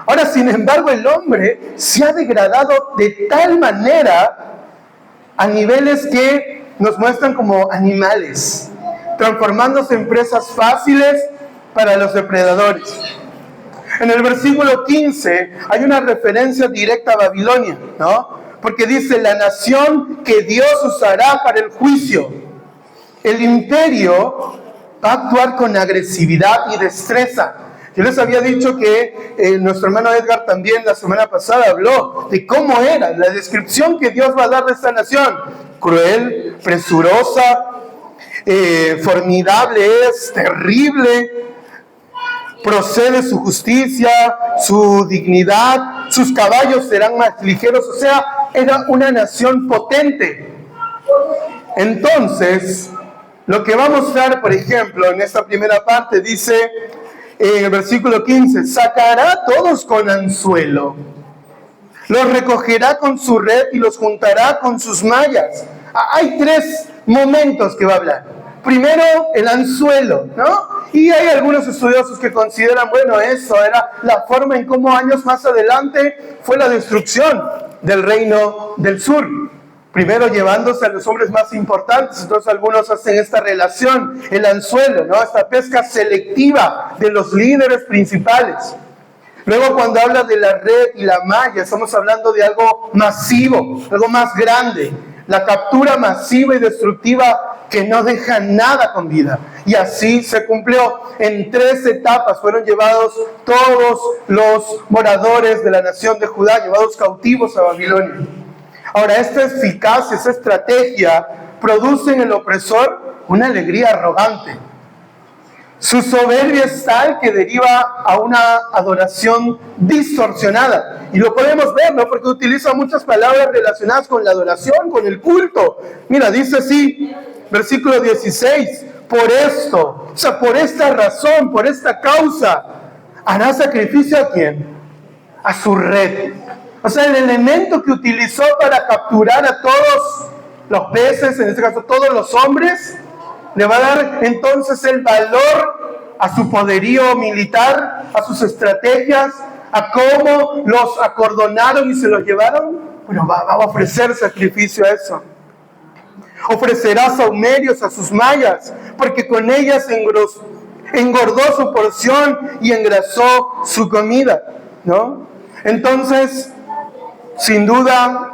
Ahora, sin embargo, el hombre se ha degradado de tal manera a niveles que nos muestran como animales, transformándose en presas fáciles para los depredadores. En el versículo 15 hay una referencia directa a Babilonia, ¿no? Porque dice, la nación que Dios usará para el juicio. El imperio va a actuar con agresividad y destreza. Yo les había dicho que nuestro hermano Edgar también la semana pasada habló de cómo era la descripción que Dios va a dar de esta nación. Cruel, presurosa, formidable es, terrible. Procede su justicia, su dignidad, sus caballos serán más ligeros. O sea, era una nación potente. Entonces, lo que va a mostrar, por ejemplo, en esta primera parte, dice en el versículo 15, sacará a todos con anzuelo, los recogerá con su red y los juntará con sus mallas. Hay tres momentos que va a hablar. Primero, el anzuelo, ¿no? Y hay algunos estudiosos que consideran, bueno, eso era la forma en cómo años más adelante fue la destrucción del reino del sur. Primero llevándose a los hombres más importantes, entonces algunos hacen esta relación, el anzuelo, ¿no? Esta pesca selectiva de los líderes principales. Luego cuando habla de la red y la malla, estamos hablando de algo masivo, algo más grande. La captura masiva y destructiva que no deja nada con vida. Y así se cumplió. En 3 etapas fueron llevados todos los moradores de la nación de Judá, llevados cautivos a Babilonia. Ahora, esta eficacia, esta estrategia, produce en el opresor una alegría arrogante. Su soberbia es tal que deriva a una adoración distorsionada. Y lo podemos ver, ¿no? Porque utiliza muchas palabras relacionadas con la adoración, con el culto. Mira, dice así, versículo 16, por esto, o sea, por esta razón, por esta causa, hará sacrificio ¿a quién? A su red. O sea, el elemento que utilizó para capturar a todos los peces, en este caso todos los hombres, le va a dar entonces el valor a su poderío militar, a sus estrategias, a cómo los acordonaron y se los llevaron. Bueno, va a ofrecer sacrificio a eso. Ofrecerá saumerios a sus mallas, porque con ellas engordó su porción y engrasó su comida, ¿no? Entonces, sin duda,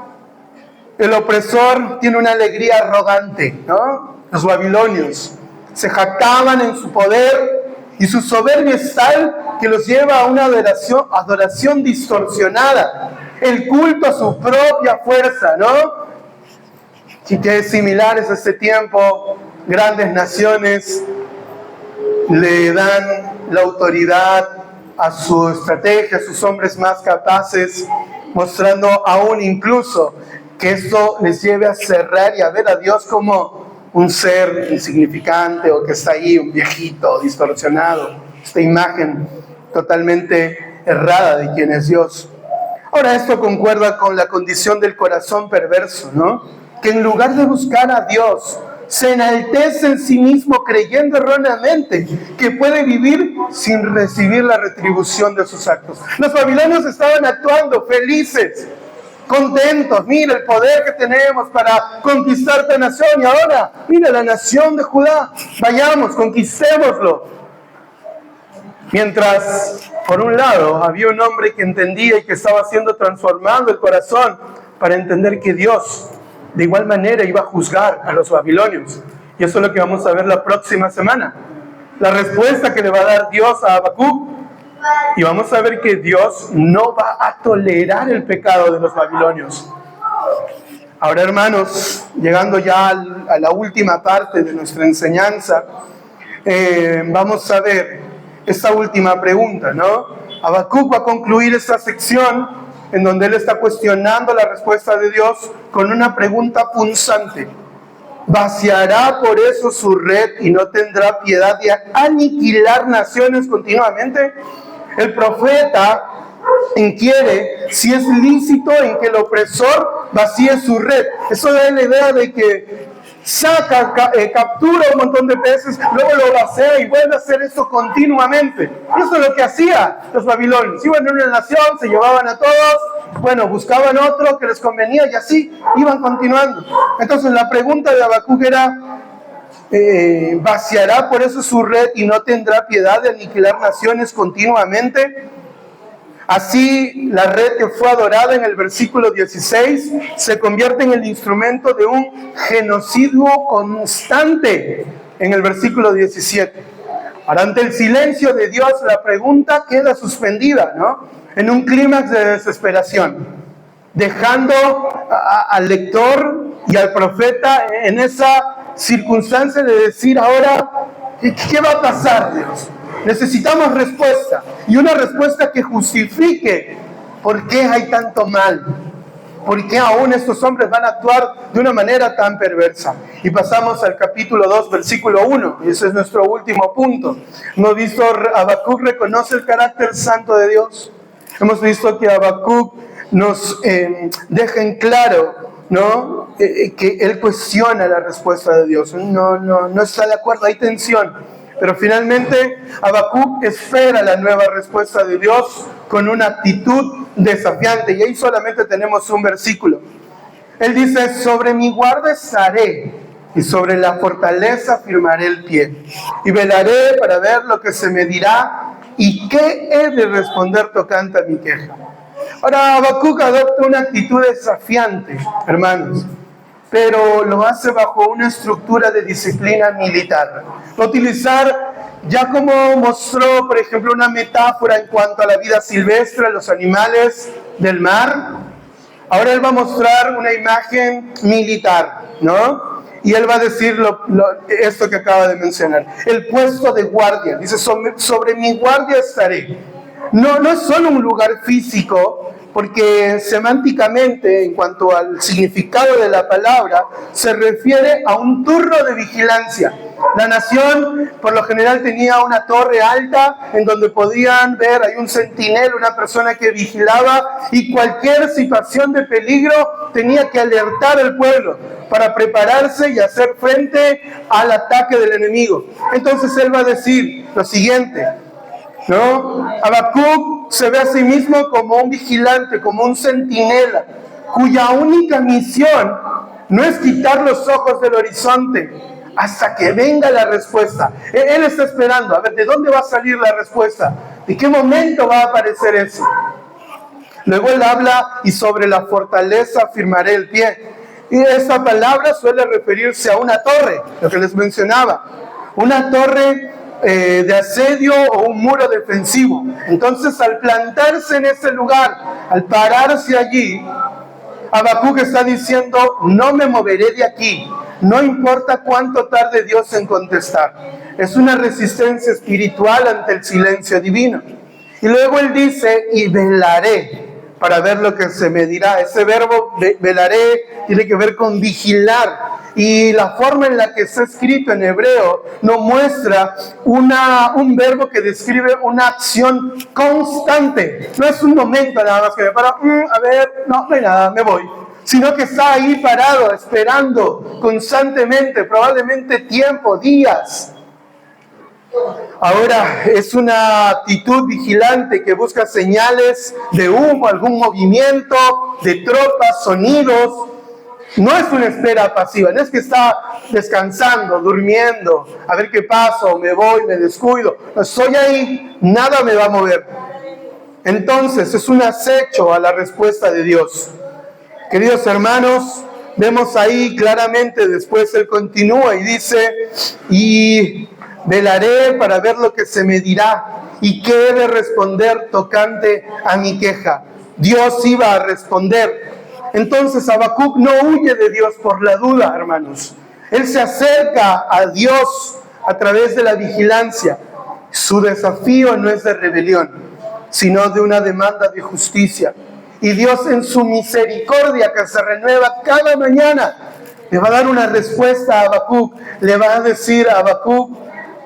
el opresor tiene una alegría arrogante, ¿no? Los babilonios se jactaban en su poder y su soberbia es tal que los lleva a una adoración distorsionada, el culto a su propia fuerza, ¿no? Y que similares a este tiempo, grandes naciones le dan la autoridad a su estrategia, a sus hombres más capaces, mostrando aún incluso que esto les lleve a cerrar y a ver a Dios como un ser insignificante o que está ahí, un viejito distorsionado, esta imagen totalmente errada de quién es Dios. Ahora esto concuerda con la condición del corazón perverso, ¿no? Que en lugar de buscar a Dios, se enaltece en sí mismo creyendo erróneamente que puede vivir sin recibir la retribución de sus actos. Los babilonios estaban actuando felices, contentos. Mira el poder que tenemos para conquistar esta nación. Y ahora, mira la nación de Judá. Vayamos, conquistémoslo. Mientras, por un lado, había un hombre que entendía y que estaba siendo transformado el corazón para entender que Dios, de igual manera, iba a juzgar a los babilonios. Y eso es lo que vamos a ver la próxima semana. La respuesta que le va a dar Dios a Habacuc. Y vamos a ver que Dios no va a tolerar el pecado de los babilonios. Ahora, hermanos, llegando ya a la última parte de nuestra enseñanza, vamos a ver esta última pregunta, ¿no? Habacuc va a concluir esta sección en donde él está cuestionando la respuesta de Dios con una pregunta punzante. ¿Vaciará por eso su red y no tendrá piedad de aniquilar naciones continuamente? El profeta inquiere si es lícito en que el opresor vacíe su red. Eso da la idea de que captura un montón de peces, luego lo vacía y vuelve a hacer eso continuamente. Y eso es lo que hacían los babilonios. Iban a una nación, se llevaban a todos, bueno, buscaban otro que les convenía y así iban continuando. Entonces la pregunta de Habacuc era, ¿vaciará por eso su red y no tendrá piedad de aniquilar naciones continuamente? Así, la red que fue adorada en el versículo 16 se convierte en el instrumento de un genocidio constante en el versículo 17. Ahora, ante el silencio de Dios, la pregunta queda suspendida, ¿no? En un clímax de desesperación, dejando al lector y al profeta en esa circunstancia de decir ahora, ¿qué va a pasar, Dios? Necesitamos respuesta, y una respuesta que justifique por qué hay tanto mal, ¿Por qué aún estos hombres van a actuar de una manera tan perversa? Y pasamos al capítulo 2, versículo 1. Y ese es nuestro último punto. Hemos visto Habacuc reconoce el carácter santo de Dios. Hemos visto que Habacuc nos deja en claro, ¿no? Que él cuestiona la respuesta de Dios. No está de acuerdo, hay tensión. Pero finalmente Habacuc espera la nueva respuesta de Dios con una actitud desafiante. Y ahí solamente tenemos un versículo. Él dice, sobre mi guarda estaré y sobre la fortaleza firmaré el pie. Y velaré para ver lo que se me dirá y qué he de responder tocante a mi queja. Ahora Habacuc adopta una actitud desafiante, hermanos, pero lo hace bajo una estructura de disciplina militar. Va a utilizar, ya como mostró, por ejemplo, una metáfora en cuanto a la vida silvestre, a los animales del mar, ahora él va a mostrar una imagen militar, ¿no? Y él va a decir esto que acaba de mencionar. El puesto de guardia. Dice, sobre mi guardia estaré. No es solo un lugar físico, porque semánticamente, en cuanto al significado de la palabra, se refiere a un turno de vigilancia. La nación, por lo general, tenía una torre alta en donde podían ver, hay un centinela, una persona que vigilaba, y cualquier situación de peligro tenía que alertar al pueblo para prepararse y hacer frente al ataque del enemigo. Entonces él va a decir lo siguiente, ¿no? Habacuc se ve a sí mismo como un vigilante, como un centinela, cuya única misión no es quitar los ojos del horizonte hasta que venga la respuesta. Él está esperando, a ver, ¿de dónde va a salir la respuesta? ¿De qué momento va a aparecer eso? Luego él habla, y sobre la fortaleza firmaré el pie. Y esta palabra suele referirse a una torre, lo que les mencionaba. Una torre de asedio o un muro defensivo. Entonces, al plantarse en ese lugar, al pararse allí, Habacuc está diciendo, no me moveré de aquí, no importa cuánto tarde Dios en contestar. Es una resistencia espiritual ante el silencio divino. Y luego él dice, y velaré para ver lo que se me dirá. Ese verbo velaré tiene que ver con vigilar. Y la forma en la que está escrito en hebreo nos muestra un verbo que describe una acción constante. No es un momento nada más que me paro, a ver, no hay nada, me voy. Sino que está ahí parado, esperando constantemente, probablemente tiempo, días. Ahora es una actitud vigilante que busca señales de humo, algún movimiento de tropas, sonidos. No es una espera pasiva, no es que está descansando, durmiendo, a ver qué pasa, o me voy, me descuido. No, estoy ahí, nada me va a mover. Entonces es un acecho a la respuesta de Dios. Queridos hermanos, vemos ahí claramente, después él continúa y dice, y velaré para ver lo que se me dirá y qué he de responder tocante a mi queja. Dios iba a responder. Entonces Habacuc no huye de Dios por la duda, hermanos. Él se acerca a Dios a través de la vigilancia. Su desafío no es de rebelión, sino de una demanda de justicia. Y Dios, en su misericordia que se renueva cada mañana, le va a dar una respuesta a Habacuc. Le va a decir a Habacuc,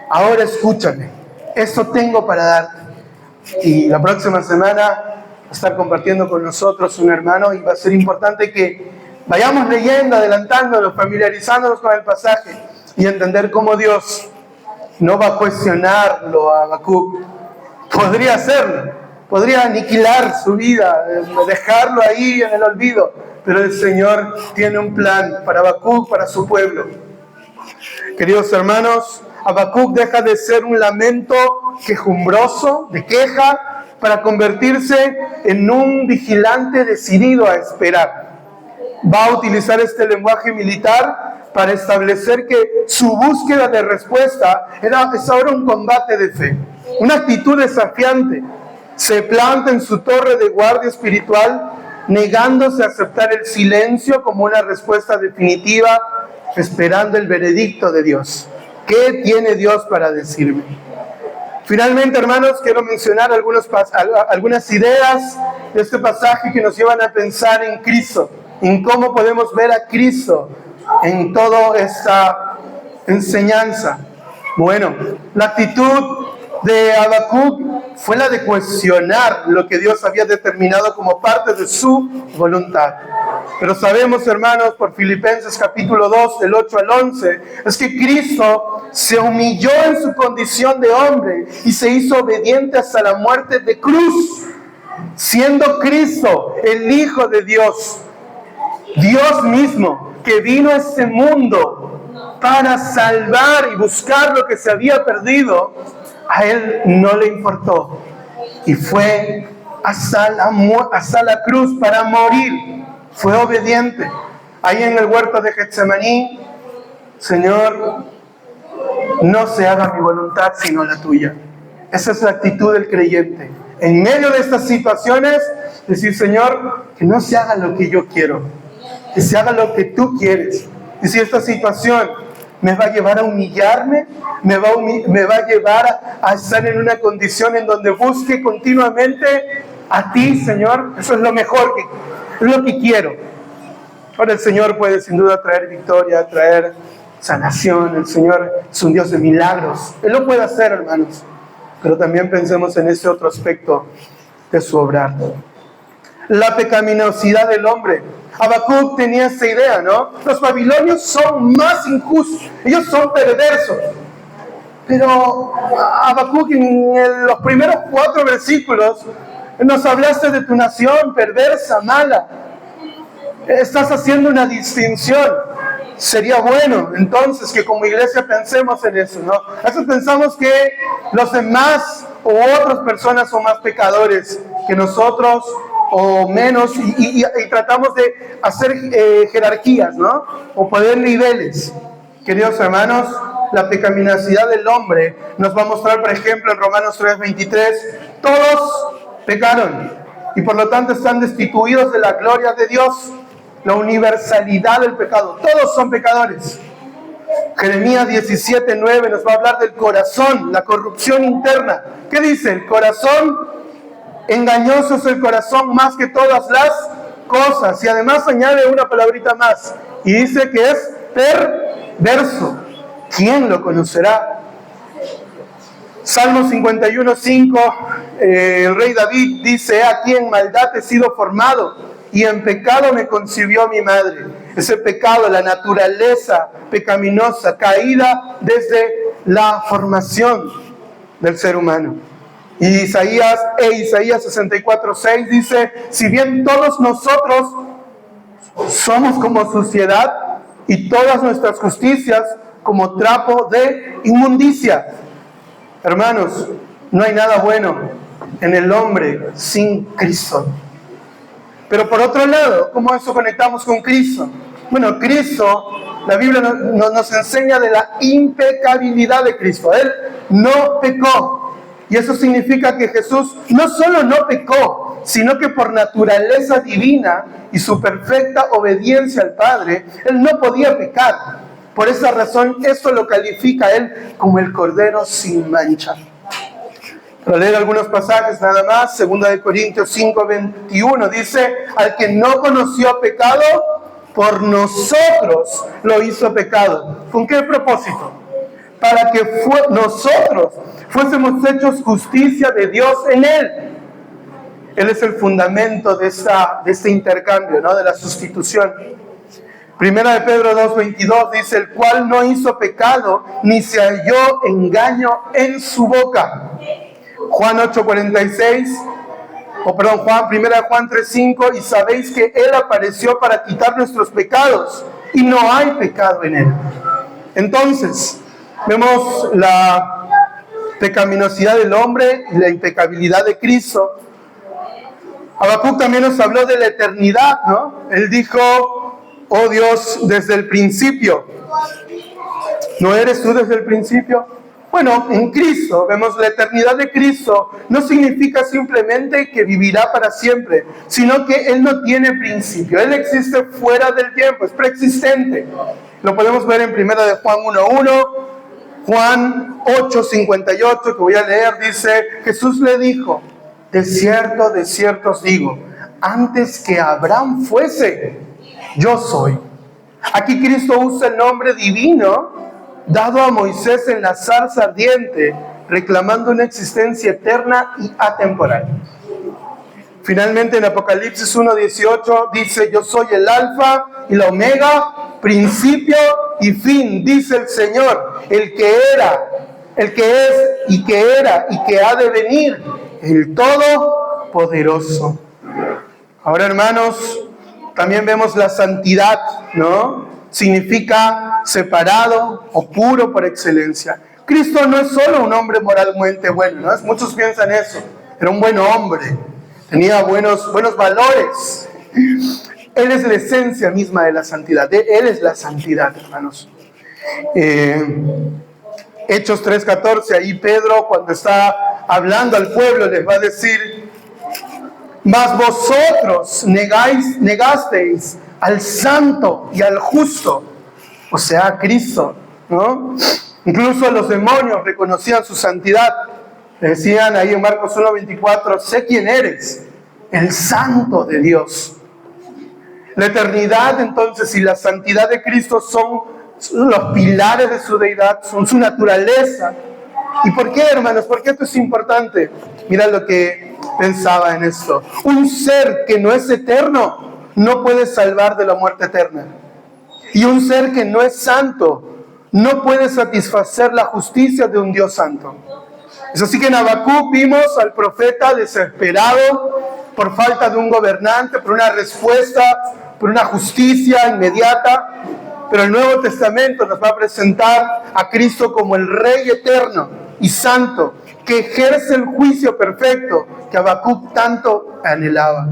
ahora escúchame, esto tengo para darte. Y la próxima semana estar compartiendo con nosotros un hermano, y va a ser importante que vayamos leyendo, adelantándonos, familiarizándonos con el pasaje y entender cómo Dios no va a cuestionarlo a Habacuc. Podría hacerlo, podría aniquilar su vida, dejarlo ahí en el olvido, pero el Señor tiene un plan para Habacuc, para su pueblo. Queridos hermanos, Habacuc deja de ser un lamento quejumbroso, de queja, para convertirse en un vigilante decidido a esperar. Va a utilizar este lenguaje militar para establecer que su búsqueda de respuesta es ahora un combate de fe, una actitud desafiante. Se planta en su torre de guardia espiritual, negándose a aceptar el silencio como una respuesta definitiva, esperando el veredicto de Dios. ¿Qué tiene Dios para decirme? Finalmente, hermanos, quiero mencionar algunas ideas de este pasaje que nos llevan a pensar en Cristo, en cómo podemos ver a Cristo en toda esta enseñanza. Bueno, la actitud de Habacuc fue la de cuestionar lo que Dios había determinado como parte de su voluntad. Pero sabemos, hermanos, por Filipenses capítulo 2, del 8 al 11, es que Cristo se humilló en su condición de hombre y se hizo obediente hasta la muerte de cruz, siendo Cristo el Hijo de Dios, Dios mismo, que vino a este mundo para salvar y buscar lo que se había perdido. A Él no le importó y fue hasta la cruz para morir. Fue obediente. Ahí en el huerto de Getsemaní, Señor, no se haga mi voluntad sino la tuya. Esa es la actitud del creyente. En medio de estas situaciones, decir, Señor, que no se haga lo que yo quiero, que se haga lo que tú quieres. Y si esta situación me va a llevar a humillarme, me va a llevar a estar en una condición en donde busque continuamente a ti, Señor, eso es lo mejor, es lo que quiero. Ahora el Señor puede sin duda traer victoria, traer sanación. El Señor es un Dios de milagros. Él lo puede hacer, hermanos. Pero también pensemos en ese otro aspecto de su obrar. La pecaminosidad del hombre. Habacuc tenía esta idea, ¿no? Los babilonios son más injustos, ellos son perversos. Pero Habacuc en los primeros 4 versículos nos hablaste de tu nación perversa, mala. Estás haciendo una distinción. Sería bueno entonces que como iglesia pensemos en eso, ¿no? A veces pensamos que los demás o otras personas son más pecadores que nosotros o menos y tratamos de hacer jerarquías, ¿no? O poner niveles. Queridos hermanos, la pecaminosidad del hombre nos va a mostrar, por ejemplo, en Romanos 3:23, todos pecaron y por lo tanto están destituidos de la gloria de Dios. La universalidad del pecado, todos son pecadores. Jeremías 17:9 nos va a hablar del corazón, la corrupción interna. ¿Qué dice? El corazón, engañoso es el corazón más que todas las cosas. Y además añade una palabrita más y dice que es perverso. ¿Quién lo conocerá? Salmo 51:5, el rey David dice: aquí en maldad he sido formado y en pecado me concibió mi madre. Ese pecado, la naturaleza pecaminosa, caída desde la formación del ser humano. Y Isaías 64:6 dice: si bien todos nosotros somos como suciedad y todas nuestras justicias como trapo de inmundicia. Hermanos, no hay nada bueno en el hombre sin Cristo. Pero por otro lado, ¿cómo eso conectamos con Cristo? Bueno, Cristo, la Biblia nos enseña de la impecabilidad de Cristo. Él no pecó. Y eso significa que Jesús no solo no pecó, sino que por naturaleza divina y su perfecta obediencia al Padre, Él no podía pecar. Por esa razón, esto lo califica a Él como el Cordero sin mancha. Para leer algunos pasajes nada más, 2 Corintios 5:21 dice: al que no conoció pecado, por nosotros lo hizo pecado. ¿Con qué propósito? Para que nosotros fuésemos hechos justicia de Dios en Él. Él es el fundamento de este intercambio, ¿no? De la sustitución. Primera de Pedro 2:22 dice: el cual no hizo pecado, ni se halló engaño en su boca. Juan 8:46, primera de Juan 3:5, y sabéis que Él apareció para quitar nuestros pecados, y no hay pecado en Él. Entonces, vemos la pecaminosidad del hombre y la impecabilidad de Cristo. Habacuc también nos habló de la eternidad, ¿no? Él dijo: oh Dios, desde el principio. ¿No eres tú desde el principio? Bueno, en Cristo vemos la eternidad de Cristo. No significa simplemente que vivirá para siempre, sino que Él no tiene principio. Él existe fuera del tiempo, es preexistente. Lo podemos ver en 1 de Juan 1:1. Juan 8:58, que voy a leer, dice, Jesús le dijo, de cierto os digo, antes que Abraham fuese, yo soy. Aquí Cristo usa el nombre divino dado a Moisés en la zarza ardiente, reclamando una existencia eterna y atemporal. Finalmente en Apocalipsis 1:18 dice, yo soy el alfa y la omega, principio y fin, dice el Señor, el que era, el que es y que era y que ha de venir, el Todopoderoso. Ahora, hermanos, también vemos la santidad, ¿no? Significa separado o puro por excelencia. Cristo no es solo un hombre moralmente bueno, ¿no? Muchos piensan eso. Era un buen hombre, tenía buenos valores. Él es la esencia misma de la santidad. Él es la santidad, hermanos. Hechos 3:14, ahí Pedro, cuando está hablando al pueblo, les va a decir, mas vosotros negasteis al santo y al justo, o sea, a Cristo, ¿no? Incluso los demonios reconocían su santidad. Le decían ahí en Marcos 1:24, sé quién eres, el santo de Dios. La eternidad, entonces, y la santidad de Cristo son los pilares de su deidad, son su naturaleza. ¿Y por qué, hermanos? ¿Por qué esto es importante? Mira lo que pensaba en esto. Un ser que no es eterno no puede salvar de la muerte eterna. Y un ser que no es santo no puede satisfacer la justicia de un Dios santo. Es así que en Habacuc vimos al profeta desesperado por falta de un gobernante, por una respuesta, por una justicia inmediata. Pero el Nuevo Testamento nos va a presentar a Cristo como el Rey eterno y santo, que ejerce el juicio perfecto que Habacuc tanto anhelaba.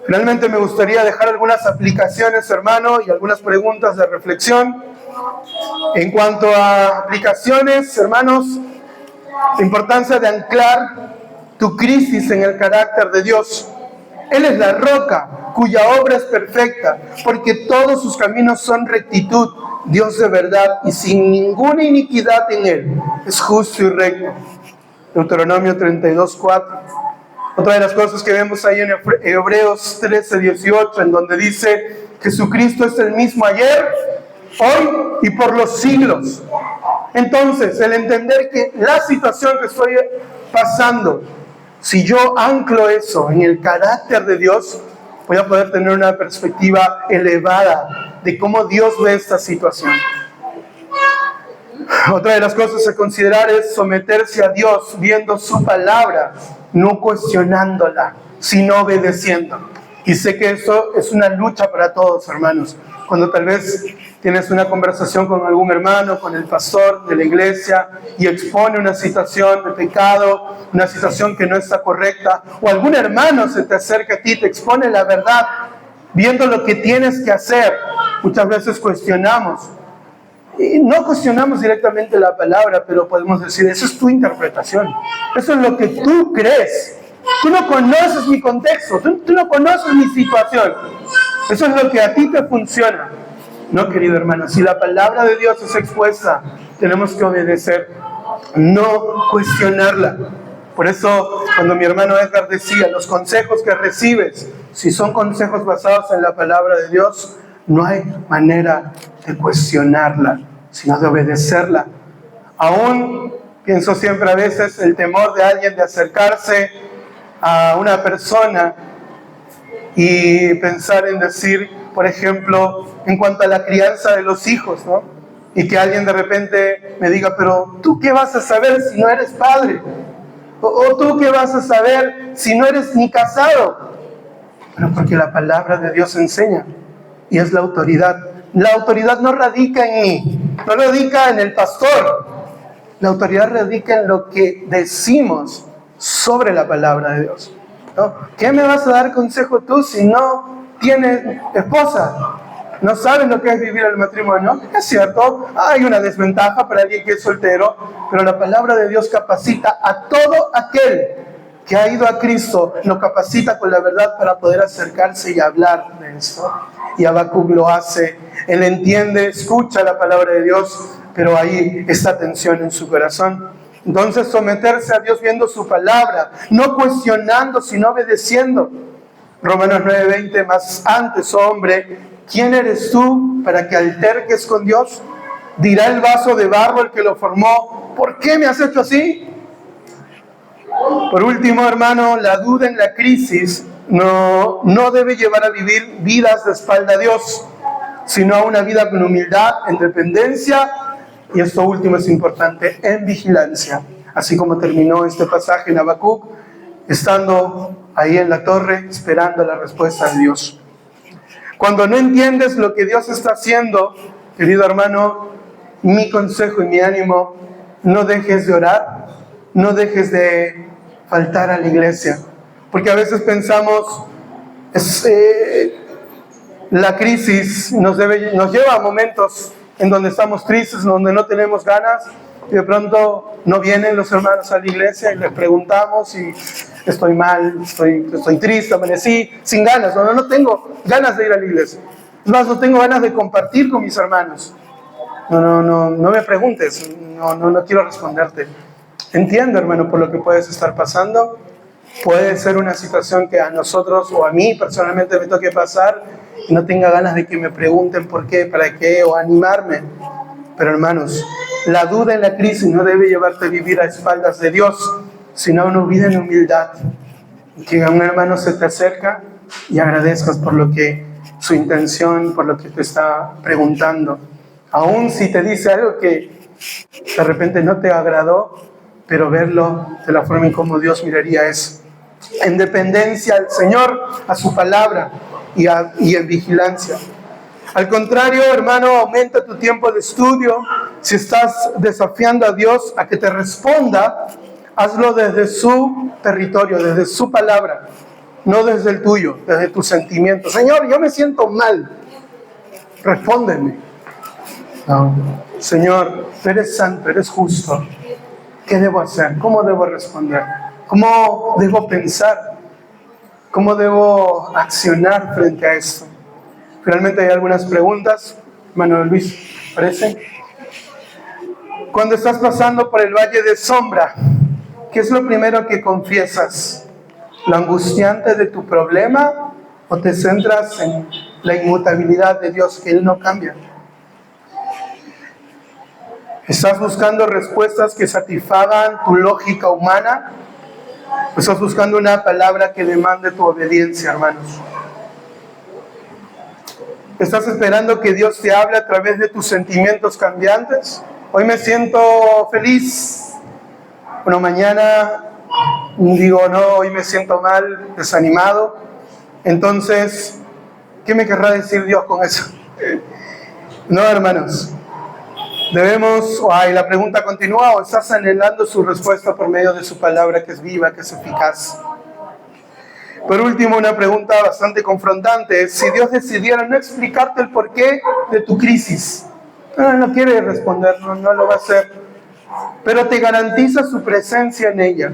Finalmente me gustaría dejar algunas aplicaciones, hermano, y algunas preguntas de reflexión. En cuanto a aplicaciones, hermanos, la importancia de anclar tu crisis en el carácter de Dios. Él es la roca cuya obra es perfecta, porque todos sus caminos son rectitud, Dios de verdad y sin ninguna iniquidad en Él. Es justo y recto. Deuteronomio 32:4. Otra de las cosas que vemos ahí en Hebreos 13:18, en donde dice, Jesucristo es el mismo ayer, hoy y por los siglos. Entonces, el entender que la situación que estoy pasando, si yo anclo eso en el carácter de Dios, voy a poder tener una perspectiva elevada de cómo Dios ve esta situación. Otra de las cosas a considerar es someterse a Dios viendo su palabra, no cuestionándola, sino obedeciendo. Y sé que eso es una lucha para todos, hermanos. Cuando tal vez tienes una conversación con algún hermano, con el pastor de la iglesia, y expone una situación de pecado, una situación que no está correcta, o algún hermano se te acerca a ti, te expone la verdad, viendo lo que tienes que hacer, muchas veces cuestionamos. Y no cuestionamos directamente la palabra, pero podemos decir, eso es tu interpretación, eso es lo que tú crees. Tú no conoces mi contexto, tú no conoces mi situación. Eso es lo que a ti te funciona. No, querido hermano, si la palabra de Dios es expuesta, tenemos que obedecer, no cuestionarla. Por eso, cuando mi hermano Edgar decía, los consejos que recibes, si son consejos basados en la palabra de Dios, no hay manera de cuestionarla, sino de obedecerla. Aún pienso siempre a veces el temor de alguien de acercarse a una persona y pensar en decir, por ejemplo, en cuanto a la crianza de los hijos, ¿no? Y que alguien de repente me diga, pero ¿tú qué vas a saber si no eres padre? ¿O tú qué vas a saber si no eres ni casado? Pero porque la palabra de Dios enseña, y es la autoridad. La autoridad no radica en mí, no radica en el pastor. La autoridad radica en lo que decimos sobre la palabra de Dios, ¿no? ¿Qué me vas a dar consejo tú si no tienes esposa? ¿No sabes lo que es vivir el matrimonio? Es cierto, hay una desventaja para alguien que es soltero, pero la palabra de Dios capacita a todo aquel que ha ido a Cristo, lo capacita con la verdad para poder acercarse y hablar de esto. Y Habacuc lo hace, él entiende, escucha la palabra de Dios, pero hay esta tensión en su corazón. Entonces someterse a Dios viendo su palabra, no cuestionando, sino obedeciendo. Romanos 9:20, más antes, oh hombre, ¿quién eres tú para que alterques con Dios? Dirá el vaso de barro el que lo formó, ¿por qué me has hecho así? Por último, hermano, la duda en la crisis no debe llevar a vivir vidas de espalda a Dios, sino a una vida con humildad, en dependencia, y esto último es importante, en vigilancia. Así como terminó este pasaje en Habacuc, estando ahí en la torre, esperando la respuesta de Dios. Cuando no entiendes lo que Dios está haciendo, querido hermano, mi consejo y mi ánimo, no dejes de orar, no dejes de faltar a la iglesia, porque a veces pensamos, la crisis nos lleva a momentos en donde estamos tristes, donde no tenemos ganas, y de pronto no vienen los hermanos a la iglesia y les preguntamos y estoy mal, estoy triste, amanecí sin ganas, no tengo ganas de ir a la iglesia. Es más, no tengo ganas de compartir con mis hermanos. No me preguntes, no quiero responderte. Entiendo, hermano, por lo que puedes estar pasando. Puede ser una situación que a nosotros o a mí personalmente me toque pasar y no tenga ganas de que me pregunten por qué, para qué o animarme. Pero hermanos, la duda en la crisis no debe llevarte a vivir a espaldas de Dios, sino a una vida en humildad. Que a un hermano se te acerca y agradezcas por lo que su intención, por lo que te está preguntando. Aún si te dice algo que de repente no te agradó, pero verlo de la forma en como Dios miraría eso. En dependencia al Señor, a su palabra y en vigilancia. Al contrario, hermano, aumenta tu tiempo de estudio. Si estás desafiando a Dios a que te responda, hazlo desde su territorio, desde su palabra, no desde el tuyo, desde tus sentimientos. Señor, yo me siento mal, respóndeme. No. Señor, tú eres santo, eres justo. ¿Qué debo hacer? ¿Cómo debo responder? ¿Cómo debo pensar? ¿Cómo debo accionar frente a esto? Finalmente hay algunas preguntas. Manuel Luis, ¿parece? Cuando estás pasando por el valle de sombra, ¿qué es lo primero que confiesas? ¿Lo angustiante de tu problema o te centras en la inmutabilidad de Dios, que Él no cambia? ¿Estás buscando respuestas que satisfagan tu lógica humana? ¿O estás buscando una palabra que demande tu obediencia, hermanos? ¿Estás esperando que Dios te hable a través de tus sentimientos cambiantes? Hoy me siento feliz. Bueno, mañana digo, no, hoy me siento mal, desanimado. Entonces, ¿qué me querrá decir Dios con eso? No, hermanos. Debemos, la pregunta continúa, o estás anhelando su respuesta por medio de su palabra, que es viva, que es eficaz. Por último, una pregunta bastante confrontante: si Dios decidiera no explicarte el porqué de tu crisis, no quiere responder, no lo va a hacer, pero te garantiza su presencia en ella,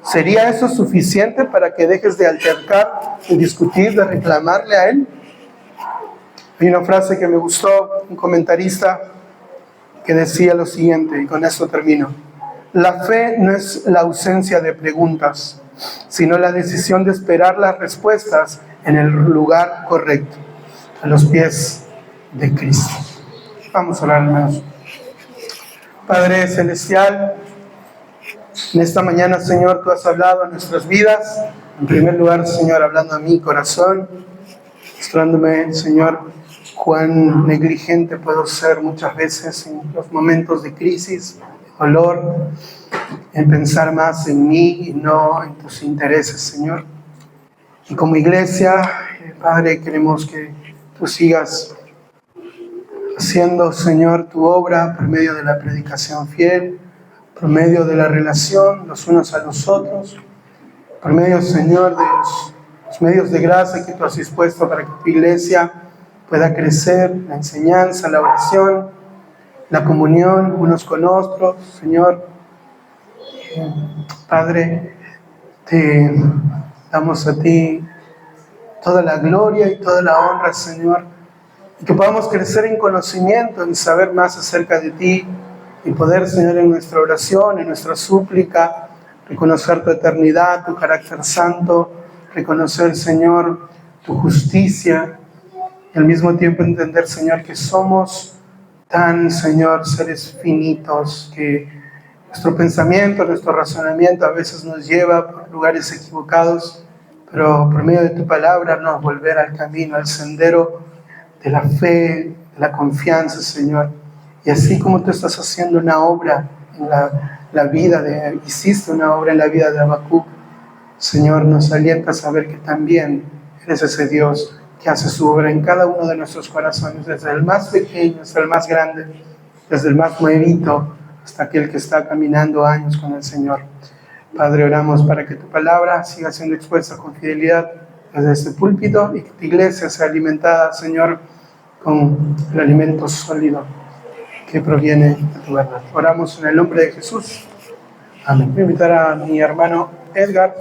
¿sería eso suficiente para que dejes de altercar, de discutir, de reclamarle a Él? Hay una frase que me gustó, un comentarista que decía lo siguiente, y con esto termino: la fe no es la ausencia de preguntas, sino la decisión de esperar las respuestas en el lugar correcto, a los pies de Cristo. Vamos a orar, hermanos. Padre Celestial, en esta mañana, Señor, tú has hablado a nuestras vidas. En primer lugar, Señor, hablando a mi corazón, mostrándome, Señor, cuán negligente puedo ser muchas veces en los momentos de crisis, de dolor, en pensar más en mí y no en tus intereses, Señor. Y como iglesia, Padre, queremos que tú sigas haciendo, Señor, tu obra por medio de la predicación fiel, por medio de la relación los unos a los otros, por medio, Señor, de los medios de gracia que tú has dispuesto para que tu iglesia pueda crecer, la enseñanza, la oración, la comunión unos con otros, Señor. Padre, te damos a ti toda la gloria y toda la honra, Señor, y que podamos crecer en conocimiento, en saber más acerca de ti, y poder, Señor, en nuestra oración, en nuestra súplica, reconocer tu eternidad, tu carácter santo, reconocer, Señor, tu justicia, y al mismo tiempo entender, Señor, que somos tan, Señor, seres finitos, que nuestro pensamiento, nuestro razonamiento a veces nos lleva por lugares equivocados, pero por medio de tu palabra nos volver al camino, al sendero de la fe, de la confianza, Señor. Y así como tú estás haciendo una obra en la vida hiciste una obra en la vida de Habacuc, Señor, nos alienta a saber que también eres ese Dios que hace su obra en cada uno de nuestros corazones, desde el más pequeño hasta el más grande, desde el más nuevito hasta aquel que está caminando años con el Señor. Padre, oramos para que tu palabra siga siendo expuesta con fidelidad desde este púlpito y que tu iglesia sea alimentada, Señor, con el alimento sólido que proviene de tu verdad. Oramos en el nombre de Jesús. Amén. Voy a invitar a mi hermano Edgar